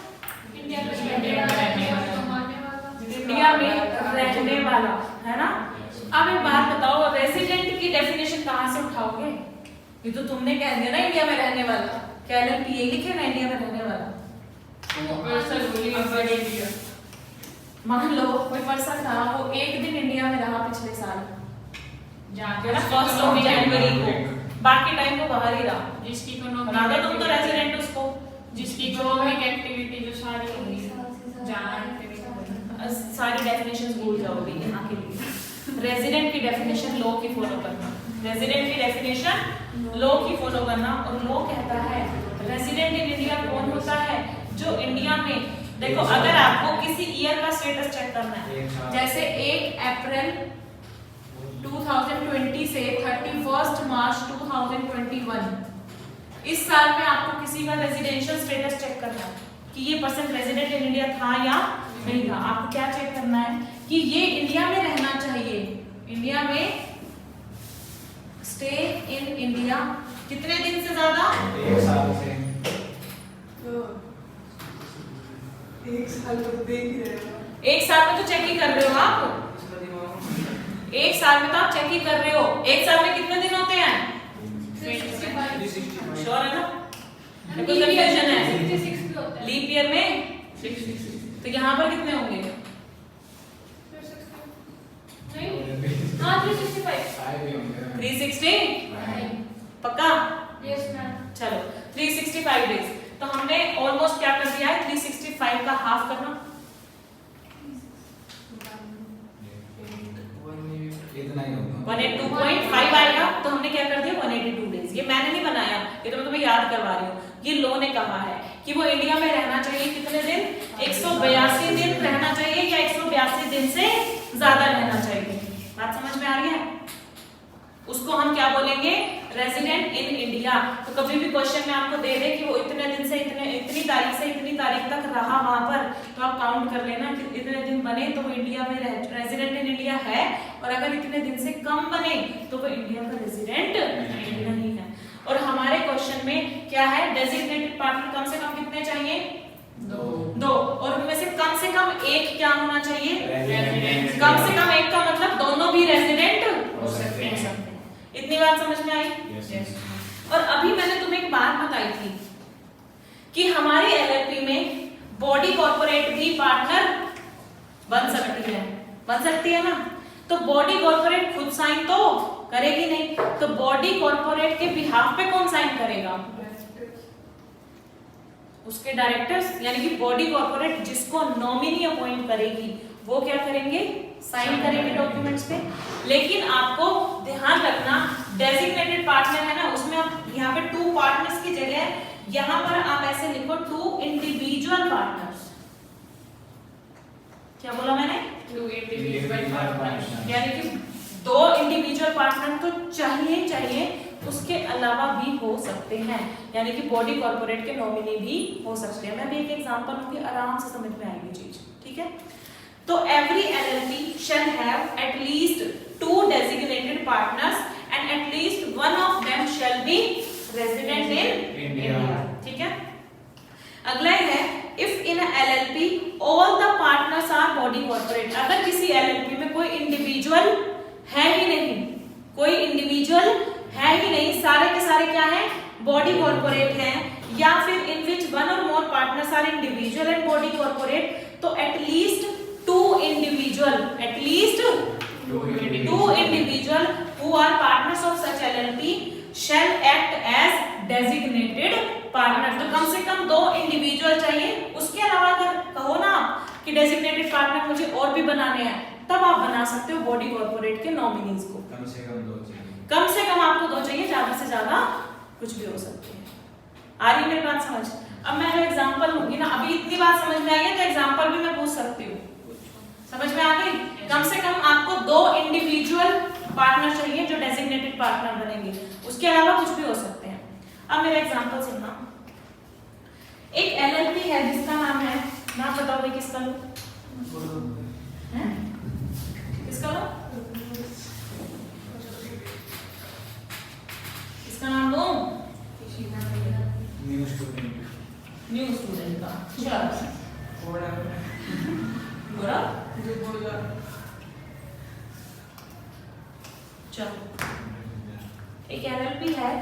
इंडिया में रहने वाला, है ना। अब एक बात बताओ, रेजिडेंट की डेफिनेशन कहाँ से उठाओगे? ये तो तुमने कह दिया ना इंडिया में रहने वाला, क्या LLP ये लिखे ना इंडिया में रहने वाला? मान लो कोई पर्सन था, वो एक दिन इंडिया में रहा पिछले साल, जाके ना 1 जनवरी को, बाकी टाइम वो बाहर ही रहा।
जिसकी
बना दो तुम तो रेजिडेंट उसको।
जिसकी इकोनॉमिक एक्टिविटी जो सारी होगी,
सारी डेफिनेशंस भूल जाओगे यहाँ के लिए। रेजिडेंट की डेफिनेशन लॉ की फॉलो करना, रेजिडेंट की डेफिनेशन लॉ की फॉलो करना। और लॉ कहता है रेजिडेंट इन इंडिया कौन होता है? जो इंडिया में, देखो अगर आपको किसी ईयर का स्टेटस चेक करना है, जैसे 1 अप्रैल 2020 से 31 मार्च 2021, इस साल में आपको किसी का रेजिडेंशियल स्टेटस चेक करना है कि ये पर्सन रेजिडेंट इन इंडिया था या नहीं था। आपको क्या चेक करना है कि ये इंडिया में रहना चाहिए, इंडिया में स्टे इन इंडिया कितने दिन से ज्यादा?
1 साल से।
तो 1 साल तो देख ही रहे हो।
1 साल में तो चेक ही कर रहे हो आप,
इसका दिमाग
1 साल में तो आप चेक ही कर रहे हो। 1 साल में कितने दिन होते हैं?
365
श्योर है ना? कोई कंफ्यूजन है?
66 भी होता है।
लीप ईयर में
66
तो यहाँ पर कितने होंगे?
नहीं, हाँ 365।
360 पक्का?
Yes ma'am.
चलो 365 डेज। तो हमने ऑलमोस्ट क्या कर दिया है? 365 का हाफ करना,
इतना ही होगा।
182.5 आएगा। तो हमने क्या कर दिया? 182 डेज। ये मैंने नहीं बनाया, ये तो मैं तुम्हें याद करवा रही हूँ। ये लॉ ने कहा है कि वो इंडिया में रहना चाहिए कितने दिन? 182 दिन रहना चाहिए या 182 दिन से ज्यादा रहना चाहिए। बात समझ में आ रही है? उसको हम क्या बोलेंगे? Resident in India. तो कभी भी क्वेश्चन में आपको दे दे कि वो इतने दिन से इतनी तारीख से इतनी तारीख तक रहा वहां पर, तो आप काउंट कर लेना कि इतने दिन बने तो वो इंडिया में रेजिडेंट इन इंडिया है, और अगर इतने दिन से कम बने तो वो इंडिया का रेजिडेंट नहीं है। और हमारे क्वेश्चन में क्या है? डेजिग्नेटेड पार्टनर कम से कम कितने चाहिए? 2। और उनमें से कम एक क्या होना चाहिए? कम से कम एक का मतलब दोनों भी रेजिडेंट हो सकते हैं। इतनी बात समझ में आई? और अभी मैंने तुम्हें एक बात बताई थी कि हमारी LLP में बॉडी कॉर्पोरेट भी पार्टनर बन सकती है ना। तो बॉडी कॉर्पोरेट खुद साइन तो करेगी नहीं, तो बॉडी कॉर्पोरेट के बिहाफ पे कौन साइन करेगा? उसके डायरेक्टर्स यानी कि बॉडी कॉर्पोरेट जिसको नॉमिनी अपॉइंट करेगी वो क्या करेंगे, साइन करेंगे डॉक्यूमेंट्स पे। लेकिन आपको ध्यान रखना डेजिग्नेटेड पार्टनर है ना, उसमें आप यहाँ पे 2 पार्टनर्स की जगह यहाँ पर आप ऐसे लिखो 2 इंडिविजुअल पार्टनर्स। क्या बोला मैंने,
2 इंडिविजुअल पार्टनर्स,
यानी कि 2 इंडिविजुअल पार्टनर तो चाहिए, उसके अलावा भी हो सकते हैं, यानी कि बॉडी कॉर्पोरेट के नॉमिनी भी हो सकते हैं। मैं भी एक एग्जांपल दूंगी, आराम से समझ में आएगी चीज, ठीक है। तो every LLP shall have at least 2 designated partners and at least one of them shall be resident in India, ठीक है। अगला है if in LLP all the partners our body corporate, अगर किसी एलएलपी में कोई इंडिविजुअल है ही नहीं, कोई इंडिविजुअल है ही नहीं, सारे के सारे क्या है, बॉडी कॉर्पोरेट हैं, या फिर इन which one or more partners are individual and body corporate, तो at least 2 individual, at least 2 individual who are partners of such LLP shall act as designated partner. तो कम से कम 2 इंडिविजुअल चाहिए, उसके अलावा अगर कहो ना कि डेजिग्नेटेड पार्टनर मुझे और भी बनाने हैं, तब आप बना सकते हो बॉडी कॉर्पोरेट के नॉमिनीज को।
कम से कम 2 चाहिए,
कम से कम आपको 2 चाहिए, ज्यादा से ज्यादा कुछ भी हो सकते हैं। आ रही मेरी बात समझ? अब मैं जो एग्जांपल लूंगी ना, अभी इतनी बात समझ में आई है तो एग्जांपल भी मैं पूछ सकती हूँ, समझ में आ गई? कम से कम आपको 2 इंडिविजुअल पार्टनर चाहिए जो डेजिग्नेटेड पार्टनर बनेंगे, उसके अलावा कुछ भी हो सकते हैं। अब मेरा एग्जांपल सुनना। एक एलएलपी है जिसका नाम है, नाम बताओ भाई किसका लो, किसका लो, किसका नाम लो,
न्यू स्टूडेंट,
न्यू स्टूडेंट का, चलो बोला
जो बोला
चलो। एक एलएलपी है,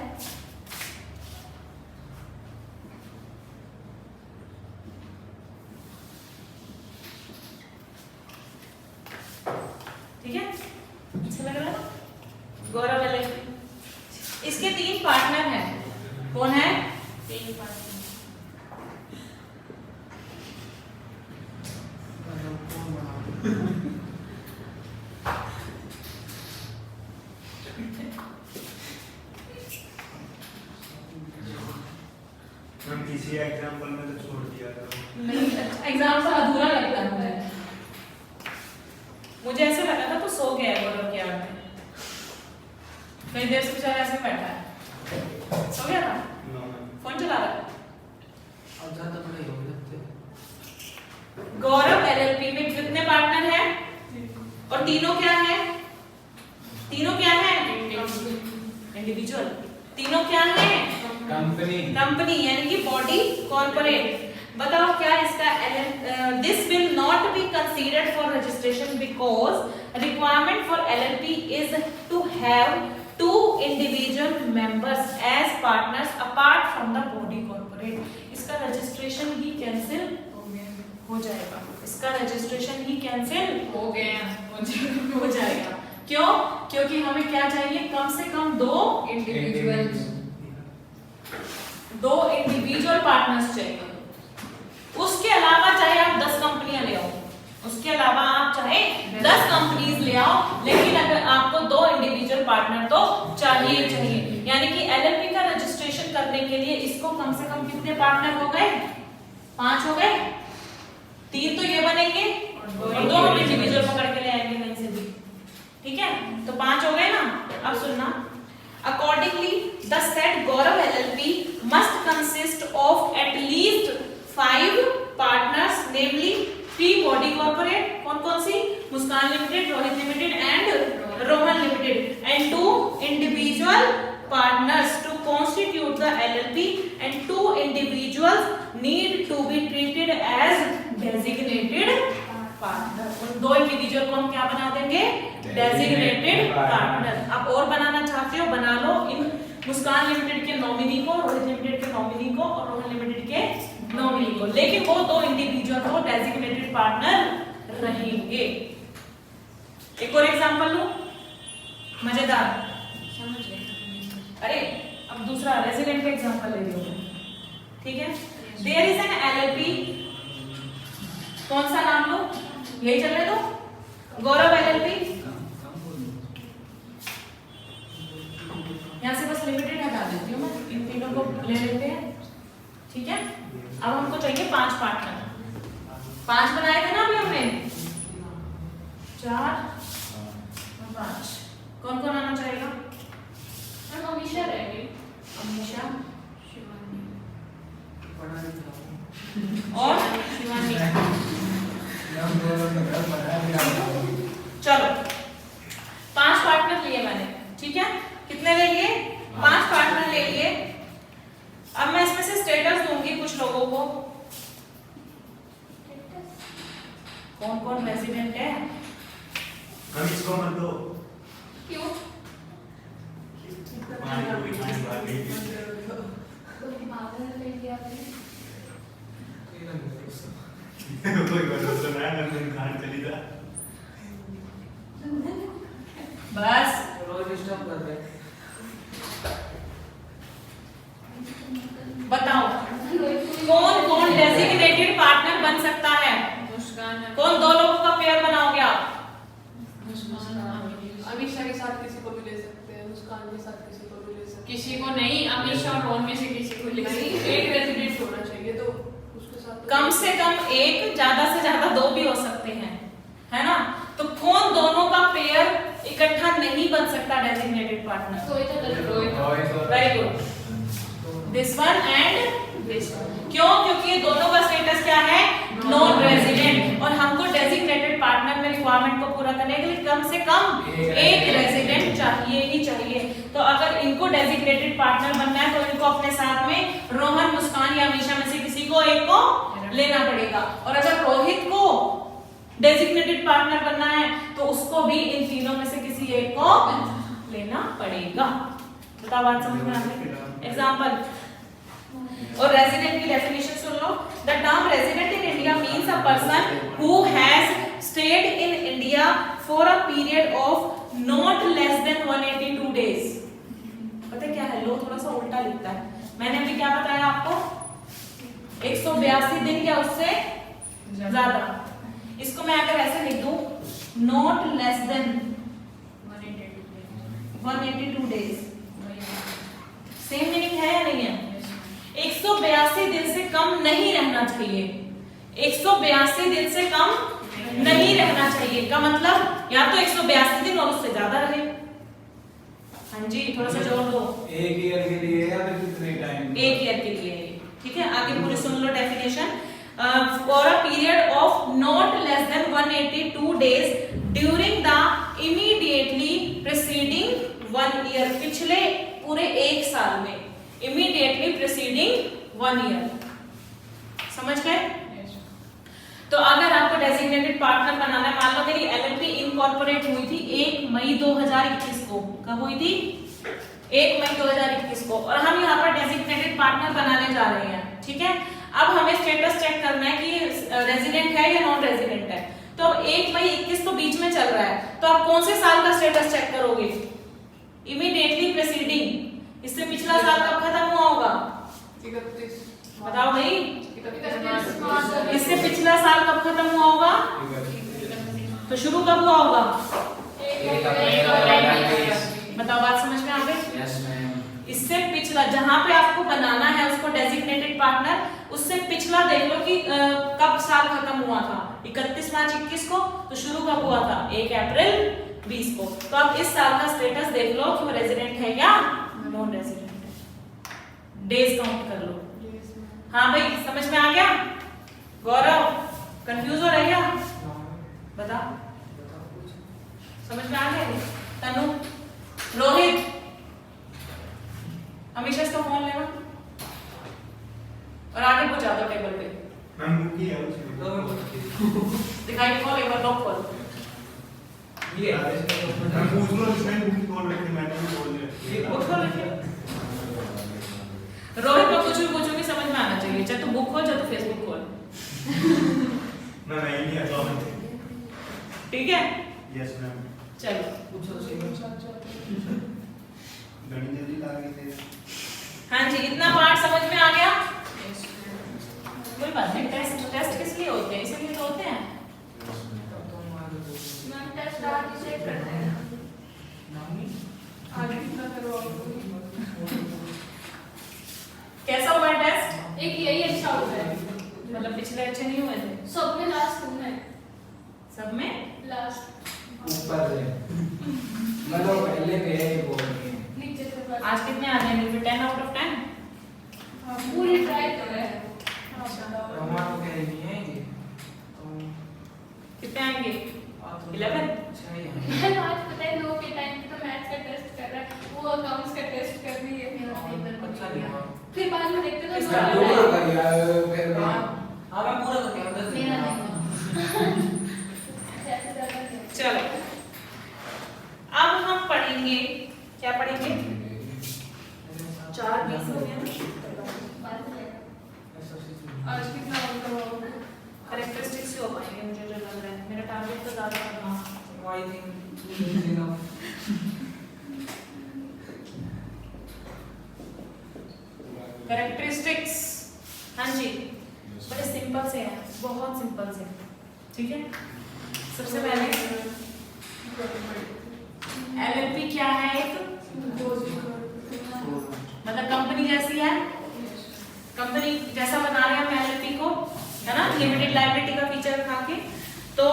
ठीक है, अच्छा लग रहा है, गौरव एलएलपी। इसके 3 पार्टनर हैं, कौन है,
3 पार्टनर,
हम किसी एग्जांपल में तो छोड़ दिया था,
नहीं एग्जाम से अधूरा लगता है मुझे ऐसे लगा था तो सो गया है गौरव की आड़ में, कई देर से बेचारा ऐसे बैठा है, सो गया था, फोन चला रहा है।
अब ज्यादा बड़े हो जाते।
गौरव एलएलपी में कितने पार्टनर हैं, और तीनों क्या है, तीनों क्या है, इंडिविजुअल, तीनों क्या है,
कंपनी,
कंपनी यानी कि बॉडी कॉर्पोरेट। बताओ क्या इसका this will not be considered for registration because requirement for LLP is to have 2 individual members as partners apart from the body corporate. इसका रजिस्ट्रेशन ही कैंसिल हो जाएगा, इसका रजिस्ट्रेशन ही कैंसिल
हो गया,
हो जाएगा। क्यों? क्योंकि हमें क्या चाहिए, कम से कम 2 इंडिविजुअल पार्टनर्स चाहिए। उसके अलावा चाहे आप 10 कंपनियां ले आओ, उसके अलावा आप चाहे 10 कंपनीज ले आओ, लेकिन अगर आपको 2 इंडिविजुअल पार्टनर तो चाहिए। यानी कि एलएलपी का रजिस्ट्रेशन करने के लिए इसको कम से कम कितने पार्टनर हो गए, 5 हो गए, 3 तो ये बनेंगे और 2 हम इंडिविजुअल पकड़ के ले आएंगे कहीं से भी, ठीक है, तो 5 हो गए ना। अब सुनना, accordingly the said Gaurav LLP must consist of at least 5 partners, namely 3 body corporate, कौन सी, Muskan limited, Rohit limited and Rohan limited, and 2 individual partners to constitute the LLP, and 2 individuals need to be treated as designated partner। उन 2 individual को हम क्या बना देंगे, designated partner. आप और बनाना चाहते हो बना लो, इन मुस्कान लिमिटेड के नॉमिनी को, रोहित लिमिटेड के नॉमिनी को और रोहन लिमिटेड के नॉमिनी को, लेकिन वो 2 इंडिविजुअल को डेजिग्नेटेड पार्टनर रहेंगे। एक और एग्जांपल लूं, मजेदार,
समझ गए?
अरे अब दूसरा रेजिडेंट का एग्जांपल ले लो, ठीक है। देयर इज एन एलएलपी, कौन सा नाम लो, यही चलने दो, गौरव एलएलपी। यहाँ से बस लिमिटेड हटा देती हूँ मैं, इन तीनों को ले लेते हैं, ठीक है। अब हमको चाहिए 5 पार्टनर, 5 बनाए थे ना अभी हमने, 4 और 5, कौन कौन आना चाहेगा?
हम हमेशा रहेंगे।
अमीशा
शिवानी
और
शिवानी
चलो 5 पार्टनर लिए मैंने, ठीक है। कितने ले लिए? 5 पार्टनर ले लिए। अब मैं इसमें से स्टेटस दूंगी कुछ लोगों को, कौन कौन रेजिडेंट है।
हम इसको मत दो।
क्यों? तो मावल ले लिया आपने।
कोई भरोसा नहीं, नंदन खान चली जा।
बस
रोज डिस्टर्ब कर रहे हैं।
बताओ कौन कौन डेजिग्नेटेड पार्टनर बन सकता है?
मुस्कान
कौन 2 लोगों का पेयर बनाओगे आप?
अमीशा के साथ किसी को भी ले सकते हैं, मुस्कान के साथ किसी को भी ले सकते हैं।
किसी को नहीं, अमीशा और रोहन में से किसी को ले
नहीं,
सकते हैं।
एक रेजिडेंट होना चाहिए तो उसके साथ तो
कम से कम 1, ज्यादा से ज्यादा 2 भी हो सकते हैं, है ना। तो कौन दोनों का पेयर इकट्ठा नहीं बन सकता डेजिग्नेटेड पार्टनर?
तो इधर
very good, this one and this one. क्यों? क्योंकि ये दोनों का स्टेटस क्या है? नॉन रेजिडेंट, और हमको डेजिग्नेटेड पार्टनर में रिक्वायरमेंट को पूरा करने के लिए कम से कम एक रेजिडेंट चाहिए ही चाहिए। तो अगर इनको डेजिग्नेटेड पार्टनर बनना है तो इनको अपने साथ में रोहन, मुस्कान या अमीशा में से किसी को एक को लेना पड़ेगा। और अगर रोहित को डेजिग्नेटेड पार्टनर बनना है तो उसको भी इन तीनों में से किसी एक को लेना पड़ेगा। बताओ बात समझ में आ गई? एग्जांपल और रेजिडेंट की definition soon low. The term resident in India means a person who has stayed in India for a period of not less than 182 days. पता है क्या है? लो थोड़ा सा उल्टा लिखता है। मैंने अभी क्या बताया आपको? 182 दिन या उससे ज्यादा। इसको मैं अगर ऐसे लिख दूं, not less than 182 days, same meaning है या नहीं है? 182 दिन से कम नहीं रहना चाहिए। 182 दिन से कम नहीं रहना चाहिए का मतलब या तो 182 दिन और उससे ज्यादा रहे। हाँ जी, थोड़ा सा जोर दो।
एक ईयर के लिए या फिर कितने टाइम?
1 ईयर के लिए, ठीक है। आगे पूरी सुन लो definition. For a period of not less than 182 days during the immediately preceding 1 year, पिछले पूरे 1 साल में, immediately preceding 1 year, समझ गए? तो अगर आपको डेजिग्नेटेड पार्टनर बनाना है, मान लो मेरी एलएलपी इनकॉर्पोरेट हुई थी 1 मई 2021 को। कब हुई थी? 1 मई 2021 को। और हम यहाँ पर डेजिग्नेटेड पार्टनर बनाने जा रहे हैं, ठीक है। अब हमें स्टेटस चेक करना है कि रेजिडेंट है या नॉन रेजिडेंट है। तो अब 1 मई 21 तो बीच में चल रहा है, तो आप कौन से साल का स्टेटस चेक करोगे? Immediately preceding. इससे पिछला साल कब खत्म हुआ होगा?
31
बताओ भाई,
31 मार्च।
इससे पिछला साल कब खत्म हुआ होगा? तो शुरू कब हुआ होगा? बताओ, बात समझ में आ गई?
Yes ma'am.
इससे पिछला जहां पे आपको बनाना है उसको डेजिग्नेटेड पार्टनर, उससे पिछला देख लो कि कब साल खत्म हुआ था। 31 मार्च 21 को, तो शुरू कब हुआ था? 1 अप्रैल 20 को। तो आप इस साल का स्टेटस देख लो कि वो रेजिडेंट है या नॉन रेजिडेंट है। डेज काउंट कर लो। हाँ भाई, समझ में आ गया? गौरव कंफ्यूज हो रहा है क्या? बता, समझ में आ गया? तनु, रोहित, हमेशा इसका फोन लेना और आगे पहुंचा दो टेबल पे।
मैम बुक ही है उसमें।
दिखाई खोल, एक बार लॉक खोल।
ये
मैं पूछ लो इसमें बुक खोल रखी, मैंने भी बोल दिया।
ये
बुक खोल रखिए। रोहित को कुछ भी पूछोगे समझ में आना चाहिए, चाहे तू बुक खोल चाहे तू फेसबुक खोल।
मैं नहीं लिया तो
ठीक है,
यस मैम।
चलो
पूछो
गणित जल्दी ला के दे।
हाँ जी, इतना पार्ट समझ में आ गया? कोई बात नहीं, टेस्ट किस लिए होते हैं, इसलिए तो होते हैं।
मैम टेस्ट आज चेक करते हैं।
आगे कितना करो
कैसा हुआ टेस्ट?
एक यही अच्छा होता है,
मतलब पिछले अच्छे नहीं हुए थे?
सब में लास्ट तुम है,
सब में
लास्ट
ऊपर से मतलब पहले पे है वो
नीचे से बस।
आज कितने आ जाएंगे फिर? 10 आउट ऑफ 10?
पूरी ट्राई कर रहे हैं।
हमारा कह रही है ये
कितने आएंगे? 11?
मैम आज पता है लो के टाइम पे तो मैथ्स का टेस्ट कर रहा है, वो अकाउंट्स का टेस्ट कर रही है।
अच्छा दिया
फिर बाद में देखते तो
इसका
दो
पूरा
है।
कर दिया फिर
हाँ मैं पूरा कर दिया 10
मेरा नहीं ऐसे ज्यादा नहीं।
चलो अब हम पढ़ेंगे, क्या पढ़ेंगे? 4:20 हो गया ना?
बाद में
आज कितना करो
कैरेक्टरिस्टिक्स ही हो पाएंगे मुझे जो लग रहा है, मेरा टारगेट तो ज्यादा करना।
आई थिंक
कैरेक्टरिस्टिक्स, हाँ जी, बड़े सिंपल से हैं, बहुत सिंपल से, ठीक है। सबसे पहले एलएलपी क्या है? एक मतलब कंपनी जैसी है, कंपनी जैसा बना रहे हैं हम एलएलपी को, है ना, लिमिटेड लायबिलिटी का फीचर रखा के। तो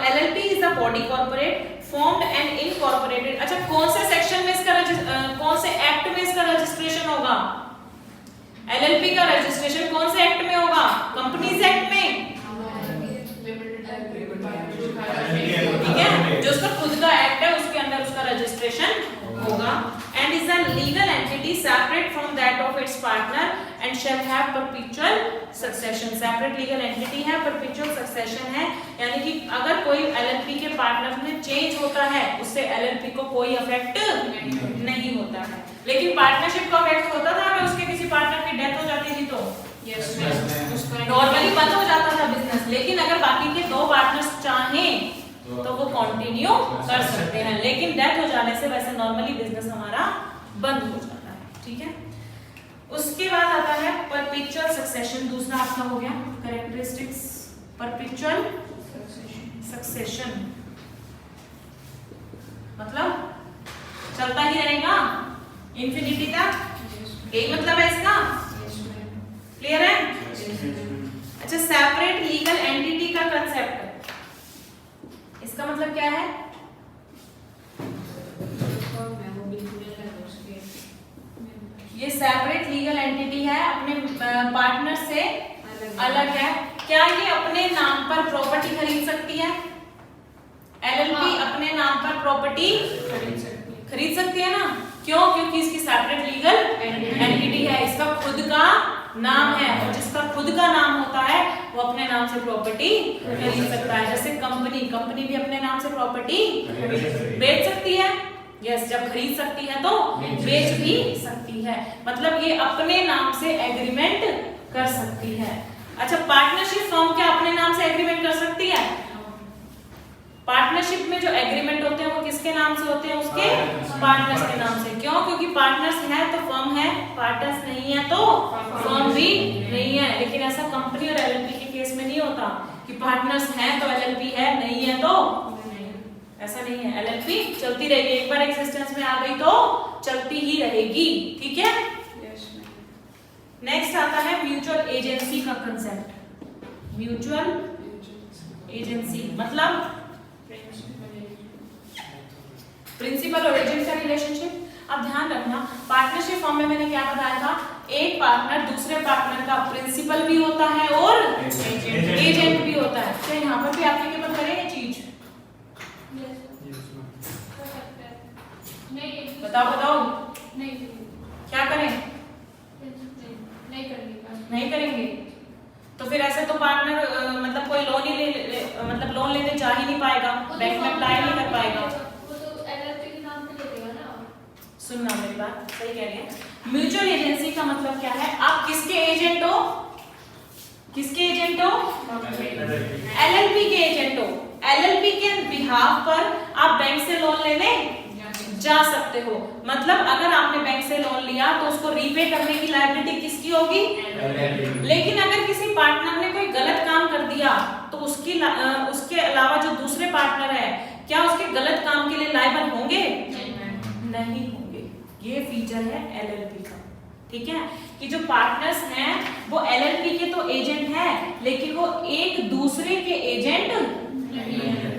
LLP is a body corporate formed and incorporated. अच्छा, कौन से सेक्शन में इसका कौन से एक्ट में इसका रजिस्ट्रेशन होगा? एलएलपी का रजिस्ट्रेशन कौन से एक्ट में होगा? कंपनीज एक्ट में, ठीक है, जो उसका खुद का एक्ट है उसके अंदर उसका रजिस्ट्रेशन होगा। And is a legal entity separate from that of its partner and shall have perpetual succession. Separate legal entity है, परपेचुअल सक्सेशन है, यानी कि अगर कोई एलएलपी के पार्टनर में चेंज होता है उससे एलएलपी को कोई इफेक्ट नहीं होता है। लेकिन पार्टनरशिप का इफेक्ट होता था अगर उसके किसी पार्टनर की डेथ हो जाती थी तो नॉर्मली बंद हो जाता था बिजनेस, लेकिन अगर बाकी के दो पार्टनर्स चाहें तो वो कंटिन्यू कर सकते हैं, लेकिन डेथ हो जाने से वैसे नॉर्मली बिजनेस हमारा बंद हो जाता है, ठीक है। उसके बाद आता है परपेचुअल सक्सेशन, दूसरा आपका हो गया कैरेक्टरिस्टिक्स, परपेचुअल सक्सेशन मतलब चलता ही रहेगा इंफिनिटी तक, यही मतलब है इसका, क्लियर है? अच्छा, सेपरेट लीगल एंटिटी का कंसेप्ट, इसका मतलब क्या है? ये सेपरेट लीगल एंटिटी है, अपने पार्टनर से अलग है। क्या ये अपने नाम पर प्रॉपर्टी खरीद सकती है? एलएलपी अपने नाम पर प्रॉपर्टी खरीद सकती है ना? क्यों? क्योंकि इसकी सेपरेट लीगल एंटिटी है, इसका खुद का नाम है, और जिसका खुद का नाम होता है वो अपने नाम से प्रॉपर्टी खरीद सकता है। जैसे कंपनी भी अपने नाम से प्रॉपर्टी बेच सकती है, यस, जब खरीद सकती है तो बेच भी सकती है, मतलब ये अपने नाम से एग्रीमेंट कर सकती है। अच्छा, पार्टनरशिप फर्म क्या अपने नाम से एग्रीमेंट कर सकती है? पार्टनरशिप में जो एग्रीमेंट होते हैं वो किसके नाम से होते हैं? उसके पार्टनर्स के नाम से। क्यों? क्योंकि पार्टनर्स है तो फर्म है, पार्टनर्स नहीं है तो फर्म भी नहीं है। लेकिन ऐसा कंपनी और एलएलपी के केस में नहीं होता कि पार्टनर्स हैं तो एलएलपी है, नहीं है तो ऐसा नहीं है। एलएलपी चलती रहेगी, एक बार एग्जिस्टेंस में आ गई तो चलती ही रहेगी, ठीक है। नेक्स्ट आता है म्यूचुअल एजेंसी का कंसेप्ट। म्यूचुअल एजेंसी मतलब प्रिंसिपल और एजेंट का रिलेशनशिप। अब ध्यान रखना, पार्टनरशिप फॉर्म में मैंने क्या बताया था, एक पार्टनर दूसरे पार्टनर का प्रिंसिपल भी होता है और एजेंट भी होता है। क्या यहाँ पर भी एप्लीकेबल करें ये चीज? बताओ
नहीं
क्या करें?
नहीं करेंगे,
नहीं करेंगे तो फिर ऐसे तो पार्टनर मतलब कोई लोन ही मतलब लोन लेने जा ही नहीं पाएगा, बैंक में अप्लाई नहीं कर पाएगा।
वो तो एलएलपी के नाम पे ले लेगा ना।
सुनना मेरी बात, सही कह रही है। म्यूचुअल एजेंसी का मतलब क्या है? आप किसके एजेंट हो? किसके एजेंट हो? एलएलपी के एजेंट हो। एलएलपी के बिहाफ पर आप बैंक से लोन लेने जा सकते हो। मतलब अगर आपने बैंक से लोन लिया तो उसको रीपे करने की लायबिलिटी किसकी होगी? लेकिन अगर किसी पार्टनर ने कोई गलत काम कर दिया तो उसके अलावा जो दूसरे पार्टनर है क्या उसके गलत काम के लिए लायबल होंगे? नहीं होंगे। ये फीचर है एलएलपी का, ठीक है, कि जो पार्टनर्स हैं वो एलएलपी के तो एजेंट हैं लेकिन वो एक दूसरे के एजेंट नहीं है।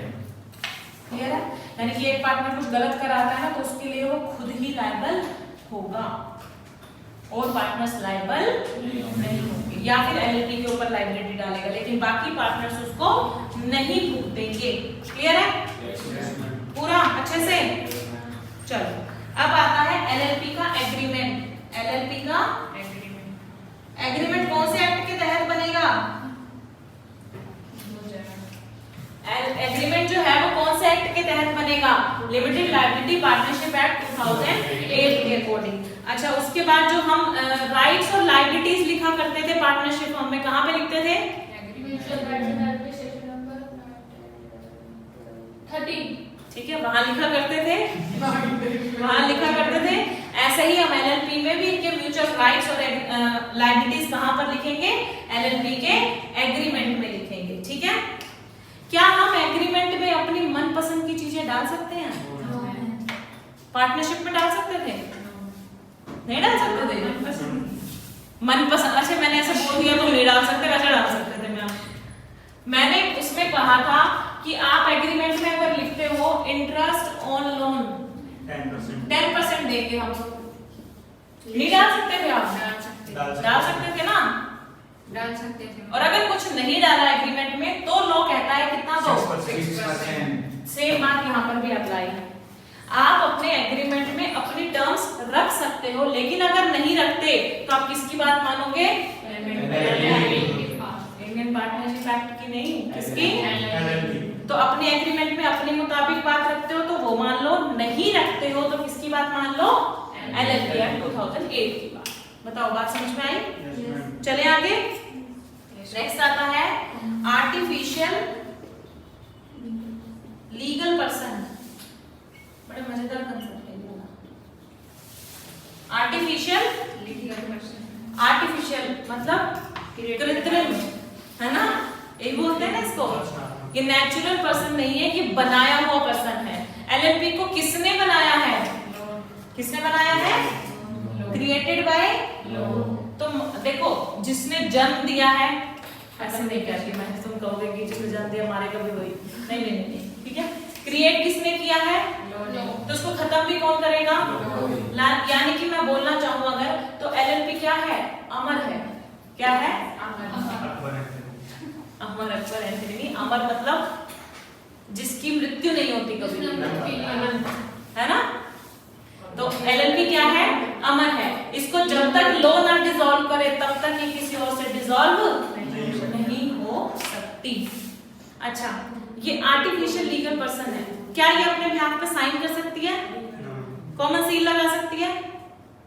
क्लियर है? यानी कि एक पार्टनर कुछ गलत कराता है ना तो उसके लिए वो खुद ही लायबल होगा और पार्टनर्स लायबल नहीं होंगे, या फिर एलएलपी के ऊपर लायबिलिटी डालेगा लेकिन बाकी पार्टनर्स उसको नहीं भुगतेंगे। क्लियर है पूरा अच्छे से? चलो अब आता है एलएलपी का एग्रीमेंट। एलएलपी का एग्रीमेंट कौन से एक्ट के तहत बनेगा? एग्रीमेंट जो है वो कौन से एक्ट के तहत बनेगा? लिमिटेड लायबिलिटी पार्टनरशिप एक्ट 2008 के अकॉर्डिंग। अच्छा, उसके बाद जो हम राइट्स और लायबिलिटीज लिखा करते थे पार्टनरशिप में कहाँ पे लिखते थे?
सेक्शन नंबर 13,
ठीक है, वहां लिखा करते थे, वहां लिखा करते थे। ऐसे ही हम एलएलपी में भी इनके म्यूचुअल राइट्स और लायबिलिटीज कहाँ पर लिखेंगे? एलएलपी के एग्रीमेंट में लिखेंगे। ठीक है, क्या हम एग्रीमेंट में अपनी मनपसंद की चीजें डाल सकते हैं? पार्टनरशिप में डाल सकते थे? नहीं डाल सकते थे। मनपसंद, अच्छा मैंने ऐसे बोल दिया तो नहीं डाल सकते, वैसे डाल सकते थे। मैंने उसमें कहा था कि आप एग्रीमेंट में अगर लिखते हो इंटरेस्ट ऑन लोन 10% देंगे हम, नहीं डाल सकते थे आप? डाल सकते थे ना?
डाल सकते थे।
और अगर कुछ नहीं डाला एग्रीमेंट में तो लॉ कहता है कितना दो?
6%।
सेम बात यहाँ पर भी अप्लाई है। आप अपने एग्रीमेंट में अपनी टर्म्स रख सकते हो लेकिन अगर नहीं रखते तो आप किसकी बात मानोगे? इंडियन पार्टनरशिप एक्ट की नहीं, किसकी? तो अपने एग्रीमेंट में अपने मुताबिक बात रखते हो तो वो मान लो, नहीं रखते हो तो किसकी बात मान लो? एलएलपी एक्ट 2008 की बात। बताओ बात समझ में आई? चले आगे। नेक्स्ट आता है आर्टिफिशियल लीगल पर्सन। बड़े मजेदार कंसेप्ट है ये। आर्टिफिशियल मतलब कृत्रिम, है ना? एक बोलते हैं ना इसको, ये नेचुरल पर्सन नहीं है, ये बनाया हुआ पर्सन है। एलएलपी को किसने बनाया है? किसने बनाया है? Created by. तो देखो, जिसने जन्म दिया है, ऐसे नहीं कहती मैं, तुम कहोगे कि जिसने जन्म दिया हमारे कभी हुई, नहीं नहीं नहीं, ठीक है। क्रिएट किसने किया है? तो उसको खत्म भी कौन करेगा? यानी कि मैं बोलना चाहूँ अगर, तो एलएलपी क्या है? अमर है। क्या है? अमर अकबर एंथनी। अमर मतलब जिसकी मृत्यु नहीं होती कभी, है ना? तो एलएलपी क्या है? अमर है। इसको जब तक लॉ ना डिसॉल्व करे तब तक ये किसी और से डिसॉल्व नहीं हो सकती। अच्छा, ये आर्टिफिशियल लीगल पर्सन है, क्या ये अपने बिहाफ पे साइन कर सकती है? कॉमन सील लगा सकती है?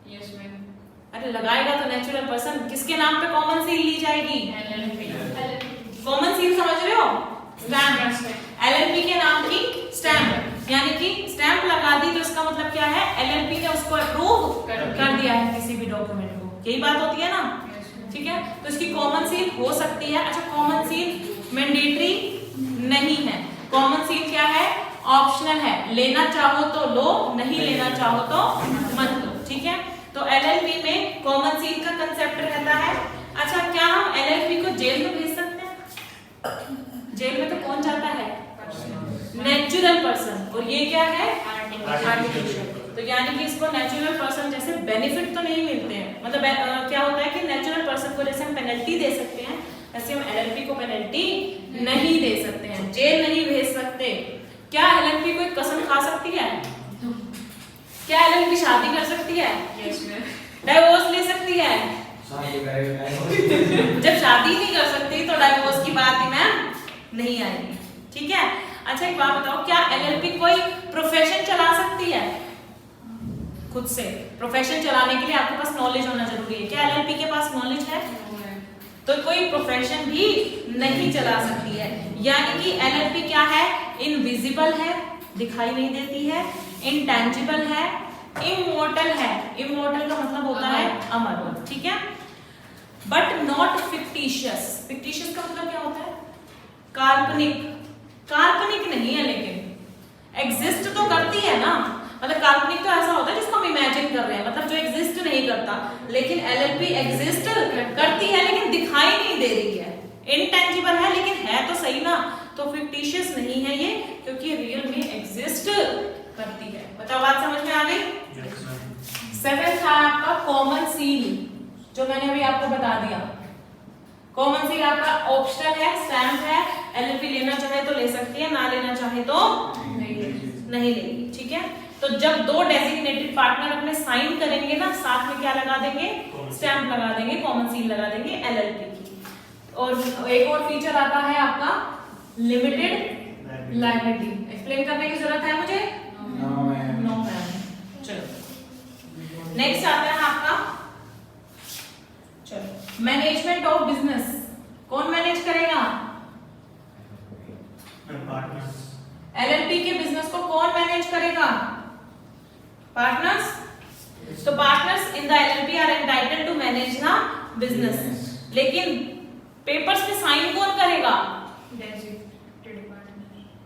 Yes ma'am.
अरे लगाएगा तो नेचुरल पर्सन, किसके नाम पे कॉमन सील ली जाएगी? कॉमन सील समझ रहे हो? स्टैम्प। एलएलपी के नाम की स्टैम्प, यानी कि स्टैम्प लगा दी तो इसका मतलब क्या है? एलएलपी ने उसको अप्रूव कर दिया है किसी भी डॉक्यूमेंट को। यही बात होती है ना? ठीक है, तो इसकी कॉमन सील हो सकती है। अच्छा, कॉमन सील मैंडेटरी नहीं है। कॉमन सील क्या है? ऑप्शनल है। लेना चाहो तो लो, नहीं लेना चाहो तो मत लो। ठीक है, तो एलएलपी में कॉमन सील का कंसेप्ट रहता है। अच्छा, क्या हम एलएलपी को जेल में भेज सकते हैं? जेल में तो कौन जाता है? Natural person. और ये क्या है? आर्टिफिशियल। तो यानी कि इसको नेचुरल पर्सन जैसे बेनिफिट तो नहीं मिलते हैं। मतलब क्या होता है कि नेचुरल पर्सन को जैसे हम पेनल्टी दे सकते हैं, ऐसे हम एलएलपी को पेनल्टी नहीं दे सकते हैं, जेल नहीं भेज सकते। क्या एलएलपी कोई कसम खा सकती है? क्या एलएलपी शादी कर सकती है?
Yes ma'am.
डाइवोर्स ले सकती है? जब शादी नहीं कर सकती तो डाइवोर्स की बात ही मैम नहीं आएगी। ठीक है, अच्छा एक बात बताओ, क्या एलएलपी कोई प्रोफेशन चला सकती है? खुद से प्रोफेशन चलाने के लिए आपके पास नॉलेज होना जरूरी है। क्या एलएलपी के पास नॉलेज है? तो कोई प्रोफेशन भी नहीं चला सकती है। यानी कि एलएलपी क्या है? इनविजिबल है, दिखाई नहीं देती है, इंटेंजिबल है, इमोर्टल है। इमोर्टल का मतलब होता है अमर, ठीक है। But not fictitious. फिक्टिशियस का मतलब क्या होता है? काल्पनिक। काल्पनिक नहीं है, लेकिन एग्जिस्ट तो करती है ना। मतलब काल्पनिक तो ऐसा होता है जिसको हम इमेजिन कर रहे हैं, मतलब जो एग्जिस्ट नहीं करता। लेकिन एलएलपी एग्जिस्ट करती है लेकिन दिखाई नहीं दे रही है। इनटेंजिबल है लेकिन है तो सही ना, तो फिक्टिशियस नहीं है ये, क्योंकि रियल में एग्जिस्ट करती है। बताओ बात समझ में आ गई? सेवेंथ था आपका कॉमन सील, जो मैंने अभी आपको बता दिया। कॉमन सील आपका ऑप्शनल है, स्टैम्प है। एलएलपी लेना चाहे तो ले सकती है, ना लेना चाहे तो नहीं लेगी, ठीक है। तो जब दो डेजिग्नेटेड पार्टनर अपने साइन करेंगे ना, साथ में क्या लगा देंगे? स्टैम्प लगा देंगे, कॉमन सील लगा देंगे एलएलपी की। और एक और फीचर आता है आपका लिमिटेड लायबिलिटी। एक्सप्लेन करने की जरूरत है मुझे? No ma'am. चलो नेक्स्ट आता है आपका, चलो मैनेजमेंट ऑफ बिजनेस। कौन मैनेज करेगा? एलएलपी के बिजनेस को कौन मैनेज करेगा? पार्टनर्स। तो partners in the LLP are entitled to manage the business, लेकिन पेपर्स पे साइन कौन करेगा?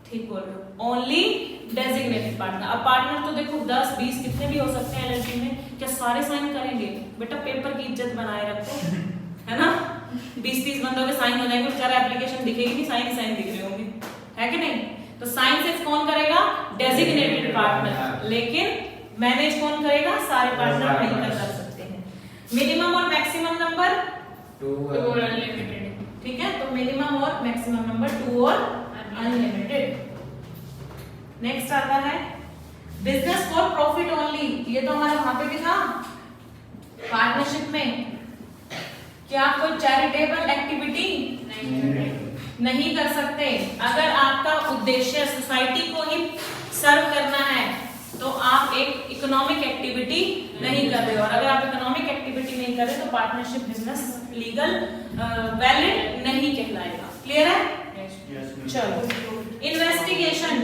ठीक बोल रहे हो, ओनली डेजिग्नेटेड पार्टनर। अब पार्टनर तो देखो 10 20 कितने भी हो सकते हैं एलएलपी में, क्या सारे साइन करेंगे? बेटा पेपर की इज्जत बनाए रखो, है ना। 20-30 बंदों के साइन हो जाएंगे, बेचारा एप्लीकेशन दिखेगी नहीं, साइन साइन दिख रहे होंगे, है कि नहीं। तो साइन सिर्फ कौन करेगा? Designated partner. लेकिन मैनेज कौन करेगा? सारे पार्टनर मिलकर कर सकते हैं। मिनिमम और मैक्सिमम नंबर
2 और अनलिमिटेड,
ठीक है। तो मिनिमम और मैक्सिमम नंबर 2 और अनलिमिटेड। नेक्स्ट आता है बिजनेस फॉर प्रॉफिट ओनली। ये तो हमारा वहां पे भी था पार्टनरशिप में। क्या आप कोई चैरिटेबल एक्टिविटी नहीं कर सकते? अगर आपका उद्देश्य सोसाइटी को ही सर्व करना है तो आप एक इकोनॉमिक एक्टिविटी नहीं कर रहे हो। और अगर आप इकोनॉमिक एक्टिविटी नहीं कर रहे तो पार्टनरशिप बिजनेस लीगल वैलिड नहीं कहलाएगा। क्लियर है? चलो इन्वेस्टिगेशन।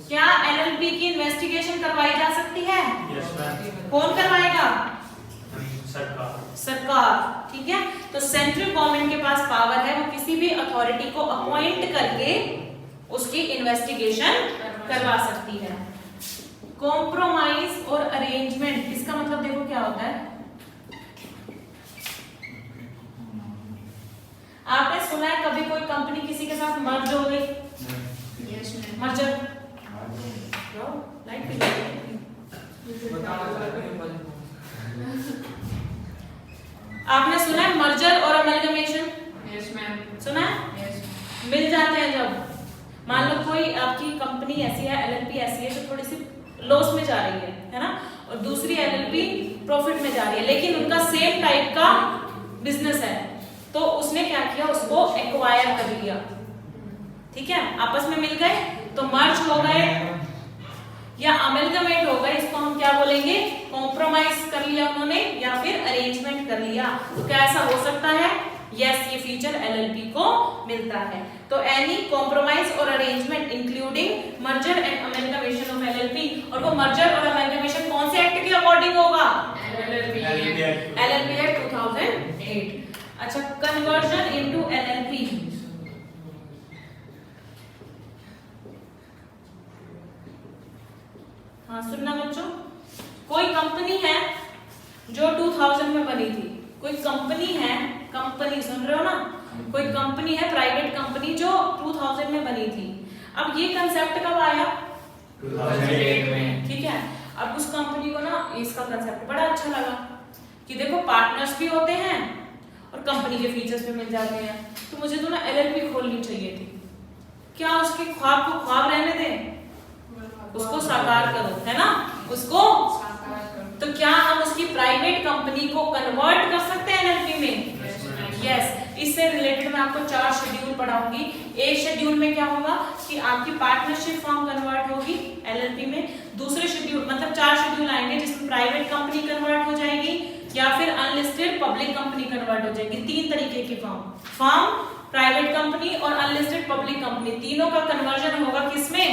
क्या एलएलपी की इन्वेस्टिगेशन करवाई जा सकती है? कौन करवाएगा? सरकार, ठीक है। तो सेंट्रल गवर्नमेंट के पास पावर है, वो किसी भी अथॉरिटी को अपॉइंट करके उसकी इन्वेस्टिगेशन करवा सकती है। कॉम्प्रोमाइज और अरेंजमेंट, इसका मतलब देखो क्या होता है। आपने सुना है कभी कोई कंपनी किसी के साथ मर्ज हो गई? मर्जर आपने सुना है मर्जर और अमलगमेशन?
Yes ma'am.
सुना है?
यस।
मिल जाते हैं जब मान लो कोई आपकी कंपनी ऐसी है, एलएलपी ऐसी है जो थोड़ी सी लॉस में जा रही है ना, और दूसरी एलएलपी प्रॉफिट में जा रही है, लेकिन उनका सेम टाइप का बिजनेस है, तो उसने क्या किया? उसको एक्वायर कर लिया, ठीक है। आपस में मिल गए तो मर्ज हो गए या अमेलगमेट हो गए। इसको हम क्या बोलेंगे? कॉम्प्रोमाइज कर लिया उन्होंने या फिर अरेंजमेंट कर लिया। तो क्या ऐसा हो सकता है? यस, ये फीचर एलएलपी को मिलता है। तो एनी कॉम्प्रोमाइज और arrangement including merger and amalgamation of LLP. और वो मर्जर और अमेलगमेशन कौन से एक्ट के अकॉर्डिंग होगा? LLP act 2008। अच्छा, कन्वर्जन इनटू एलएलपी। हाँ सुनना बच्चों, कोई कंपनी है जो 2000 में बनी थी। कोई कंपनी है, कंपनी सुन रहे हो ना, कोई कंपनी है प्राइवेट कंपनी जो 2000 में बनी थी। अब ये कंसेप्ट कब आया?
2008 में।
ठीक है। अब उस कंपनी को ना इसका कंसेप्ट बड़ा अच्छा लगा कि देखो पार्टनर्स भी होते हैं और कंपनी के फीचर्स भी मिल जाते हैं, तो मुझे तो ना एलएलपी खोलनी चाहिए थी। क्या उसके ख्वाब को ख्वाब रहने दें, उसको साकार करो, है ना, उसको। तो क्या हम उसकी प्राइवेट कंपनी को कन्वर्ट कर सकते हैं एलएलपी में? यस। इससे रिलेटेड मैं आपको 4 शेड्यूल पढ़ाऊंगी। एक शेड्यूल में क्या होगा कि आपकी पार्टनरशिप फॉर्म कन्वर्ट होगी एलएलपी में। दूसरे शेड्यूल मतलब 4 शेड्यूल आएंगे जिसमें प्राइवेट कंपनी कन्वर्ट हो जाएगी या फिर अनलिस्टेड पब्लिक कंपनी कन्वर्ट हो जाएगी। 3 तरीके की फॉर्म प्राइवेट कंपनी और अनलिस्टेड पब्लिक कंपनी, तीनों का कन्वर्जन होगा किसमें?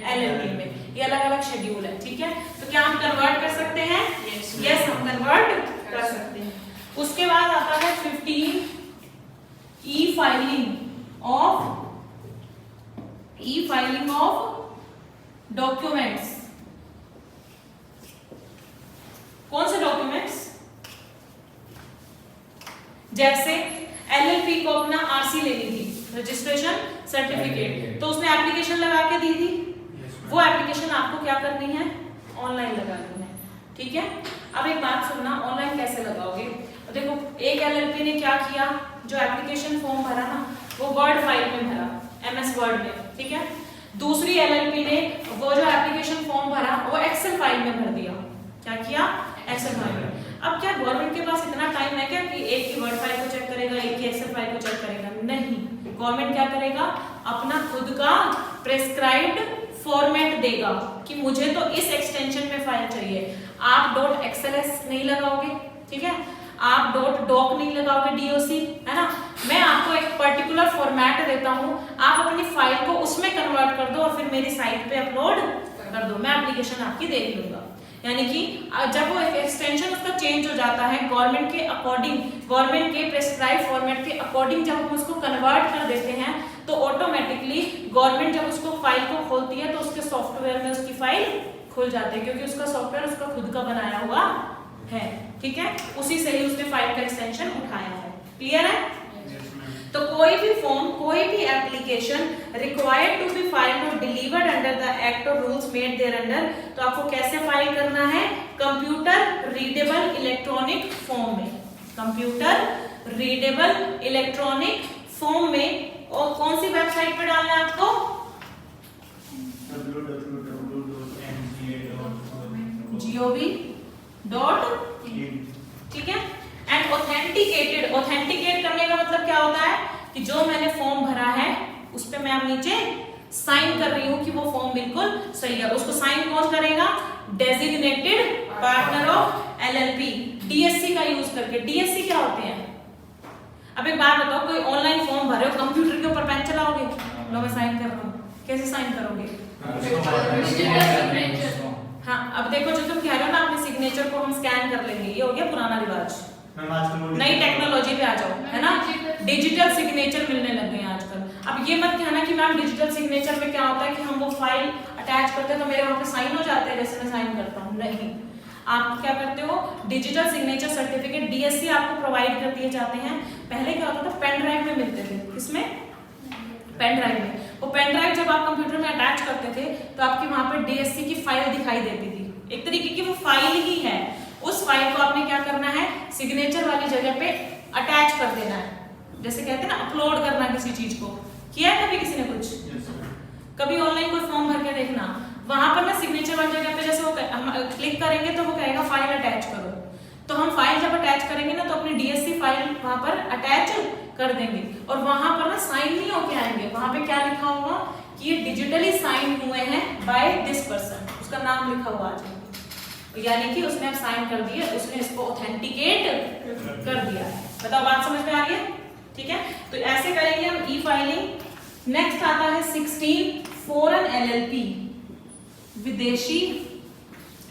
एलएलपी में। ये अलग अलग शेड्यूल है, ठीक है। तो क्या हम कन्वर्ट कर सकते हैं? यस, हम कन्वर्ट कर सकते हैं। उसके बाद आता है 15 ई फाइलिंग ऑफ डॉक्यूमेंट्स। कौन से डॉक्यूमेंट्स? जैसे एलएलपी को अपना आरसी लेनी थी, रजिस्ट्रेशन सर्टिफिकेट, तो उसने एप्लीकेशन लगा के दी थी, वो एप्लीकेशन आपको क्या करनी है? ऑनलाइन लगानी है, ठीक है। अब एक बात सुनना, ऑनलाइन कैसे लगाओगे? देखो, एक एलएलपी ने क्या किया, जो एप्लीकेशन फॉर्म भरा ना वो वर्ड फाइल में भरा, एमएस वर्ड में, ठीक है। दूसरी एलएलपी ने वो जो एप्लीकेशन फॉर्म भरा वो एक्सेल फाइल में भर दिया। क्या किया? एक्सेल फाइल में। अब क्या गवर्नमेंट के पास इतना टाइम है क्या कि एक ही वर्ड फाइल को चेक करेगा, एक ही एक्सेल फाइल को चेक करेगा? नहीं, गवर्नमेंट क्या करेगा, अपना खुद का प्रेस्क्राइब्ड फॉर्मेट देगा कि मुझे तो इस एक्सटेंशन में फाइल चाहिए। आप .xls नहीं लगाओगे, ठीक है, आप .doc नहीं लगाओगे, DOC, है ना। मैं आपको एक पर्टिकुलर फॉर्मेट देता हूँ, आप अपनी फाइल को उसमें कन्वर्ट कर दो और फिर मेरी साइट पे अपलोड कर दो, मैं एप्लीकेशन आपकी देख लूंगा। यानी कि जब वो एक्सटेंशन उसका चेंज हो जाता है गवर्नमेंट के अकॉर्डिंग, गवर्नमेंट के प्रेस्क्राइब फॉर्मेट के अकॉर्डिंग जब हम उसको कन्वर्ट कर देते हैं तो ऑटोमेटिकली गवर्नमेंट जब उसको फाइल को खोलती है तो उसके सॉफ्टवेयर में उसकी फाइल खुल जाती है, क्योंकि उसका सॉफ्टवेयर उसका खुद का बनाया हुआ है, ठीक है। उसी से ही उसने फाइल का एक्सटेंशन उठाया है। क्लियर है? तो कोई भी फॉर्म, कोई भी application required to be filed और डिलीवर्ड अंडर द एक्ट और रूल्स मेड देयर अंडर, तो आपको कैसे फाइल करना है? कंप्यूटर रीडेबल इलेक्ट्रॉनिक फॉर्म में, कंप्यूटर रीडेबल इलेक्ट्रॉनिक फॉर्म में। और कौन सी वेबसाइट पे डालना है आपको? gov.in, ठीक है। एंड ऑथेंटिकेटेड, ऑथेंटिकेट करने का मतलब क्या होता है कि जो मैंने फॉर्म भरा है उस पे मैं अब नीचे साइन कर रही हूँ कि वो फॉर्म बिल्कुल सही है। उसको साइन कौन करेगा? Designated partner of LLP, DSC का यूज करके। डीएससी क्या होते हैं? अब एक बात बताओ, कोई ऑनलाइन फॉर्म भरे हो, कंप्यूटर के ऊपर पेन चलाओगे? लो मैं साइन कर रहा हूँ, कैसे साइन करोगे? हाँ, अब देखो जो तुम कह रहे हो ना, अपने सिग्नेचर को हम स्कैन कर लेंगे, ये हो गया पुराना रिवाज। नई टेक्नोलॉजी पे आ जाओ, है ना, डिजिटल सिग्नेचर मिलने लग गए हैं आजकल। अब ये मत कहना कि मैम डिजिटल सिग्नेचर में क्या होता है कि हम वो फाइल अटैच करते हैं तो मेरे वहां पे साइन हो जाते हैं जैसे मैं साइन करता हूँ। नहीं, आप क्या करते हो, डिजिटल सिग्नेचर सर्टिफिकेट डीएससी आपको प्रोवाइड कर दिए जाते हैं। पहले क्या होता था, पेन ड्राइव में मिलते थे। किसमें? पेन ड्राइव में। वो पेन ड्राइव जब आप कंप्यूटर में अटैच करते थे तो आपकी वहां पर डीएससी की फाइल दिखाई देती थी, एक तरीके की वो फाइल ही है। उस फाइल को आपने क्या करना है, सिग्नेचर वाली जगह पे अटैच कर देना है, जैसे कहते हैं ना अपलोड करना किसी चीज को। किया है कभी किसी ने कुछ? कभी ऑनलाइन कोई फॉर्म भर के देखना, वहां पर ना सिग्नेचर वाली जगह पे जैसे वो हम क्लिक करेंगे तो वो कहेगा फाइल अटैच करो। तो हम फाइल जब अटैच करेंगे ना तो अपनी डीएससी फाइल वहां पर अटैच कर देंगे और वहां पर ना साइन नहीं होके आएंगे। वहां पे क्या लिखा होगा कि ये डिजिटली साइन हुए हैं बाय दिस पर्सन, उसका नाम लिखा हुआ आ जाएगा, यानी कि उसने अब साइन कर दिया, उसने इसको ऑथेंटिकेट कर दिया। बताओ बात समझ में आ रही है? ठीक है, तो ऐसे करेंगे हम ई फाइलिंग। नेक्स्ट आता है 16 फॉरेन एलएलपी, विदेशी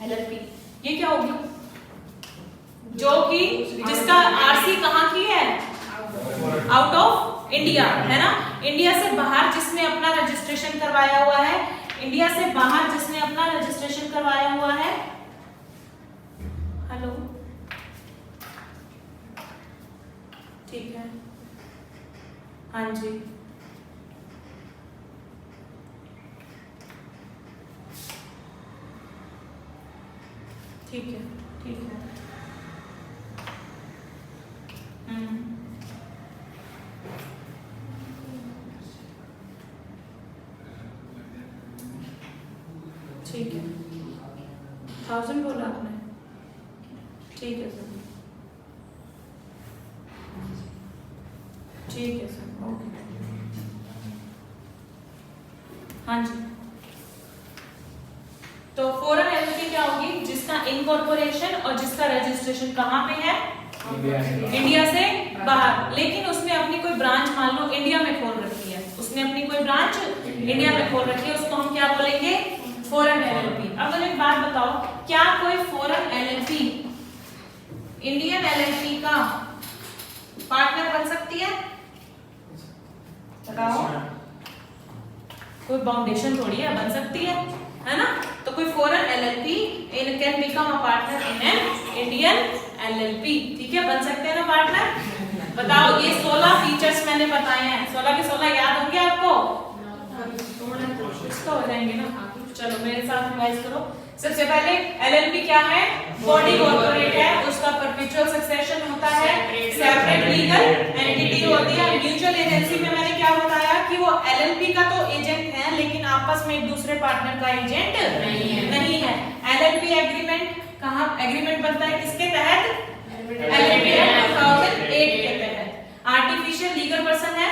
एलएलपी। ये क्या होगी? जो कि जिसका आरसी कहाँ की है? आउट ऑफ इंडिया, है ना। इंडिया से बाहर जिसने अपना रजिस्ट्रेशन करवाया हुआ है, इंडिया से बाहर जिसने अपना रजिस्ट्रेशन करवाया हुआ है। हेलो, ठीक है, हाँ जी, ठीक है, ठीक है। ठीक है, 1000 बोला आपने? ठीक है सर, ठीक है सर, ओके, हाँ जी। तो फॉरेन एलएलपी क्या होगी? जिसका इनकॉर्पोरेशन और जिसका रजिस्ट्रेशन कहाँ पे है? इंडिया से बाहर, लेकिन उसने अपनी कोई ब्रांच मान लो इंडिया में खोल रखी है, उसने अपनी कोई ब्रांच इंडिया में खोल रखी है, उसको हम क्या बोलेंगे? Foreign LLP. अब मुझे एक बात बताओ, क्या कोई फॉरेन एलएलपी इंडियन एलएलपी का पार्टनर बन सकती है? बताओ। कोई बाउंडेशन थोड़ी है, बन सकती है ना? तो कोई foreign LLP in can become a partner in an Indian LLP. ठीक है, बन सकते हैं ना पार्टनर? बताओ, ये 16 फीचर्स मैंने बताए हैं, 16 के 16 याद होंगे आपको? कुछ तो हो जाएंगे ना। चलो मेरे साथ रिवाइज करो। सबसे पहले एलएलपी क्या है? बॉडी कॉर्पोरेट है, उसका परपेचुअल सक्सेशन होता है, सेपरेट लीगल एंटिटी होती है। म्यूचुअल एजेंसी में मैंने क्या बताया कि वो एलएलपी का तो एजेंट है, लेकिन आपस में एक दूसरे पार्टनर का एजेंट नहीं है। एलएलपी एग्रीमेंट कहाँ एग्रीमेंट बनता है, किसके तहत? एलएलपी एक्ट 2008 के तहत। आर्टिफिशियल लीगल पर्सन है,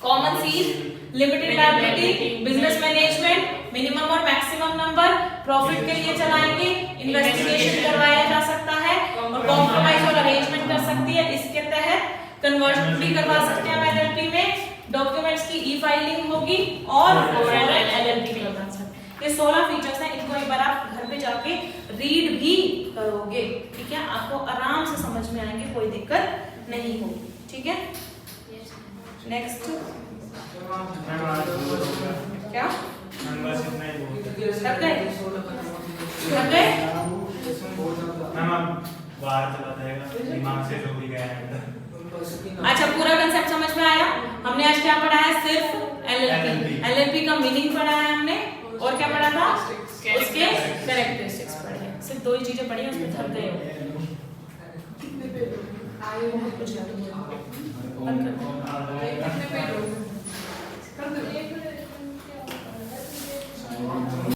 common seal, limited liability, business management, minimum और मैक्सिमम नंबर, प्रॉफिट के लिए चलाएंगे, इन्वेस्टिगेशन करवाया जा सकता है और कॉम्प्रोमाइज और अरेंजमेंट कर सकती है। इसके तहत कन्वर्जन भी करवा सकते हैं एलएलपी में, डॉक्यूमेंट्स की ई फाइलिंग होगी और फॉरेन एलएलपी भी बना सकते हैं। ये 16 फीचर्स हैं, इनको एक बार आप घर पे जाके रीड भी करोगे। ठीक है, आपको आराम से समझ में आएंगे, कोई दिक्कत नहीं होगी। ठीक है, नेक्स्ट क्या
बस इतना ही बहुत है।
थक गए? थक गए?
मैम अब बाहर चला जाएगा, दिमाग से जो भी गया है।
अच्छा, पूरा कंसेप्ट समझ में आया? हमने आज क्या पढ़ा है? सिर्फ एलएलपी। एलएलपी का मीनिंग पढ़ा है हमने, और क्या पढ़ा था? उसके कैरेक्टरिस्टिक्स पढ़े हैं। सिर्फ 2 ही चीजें पढ़ी हैं, उसमें थक गए हो।
कितने पेज हो?
आए हो कुछ
कितने पेज हो?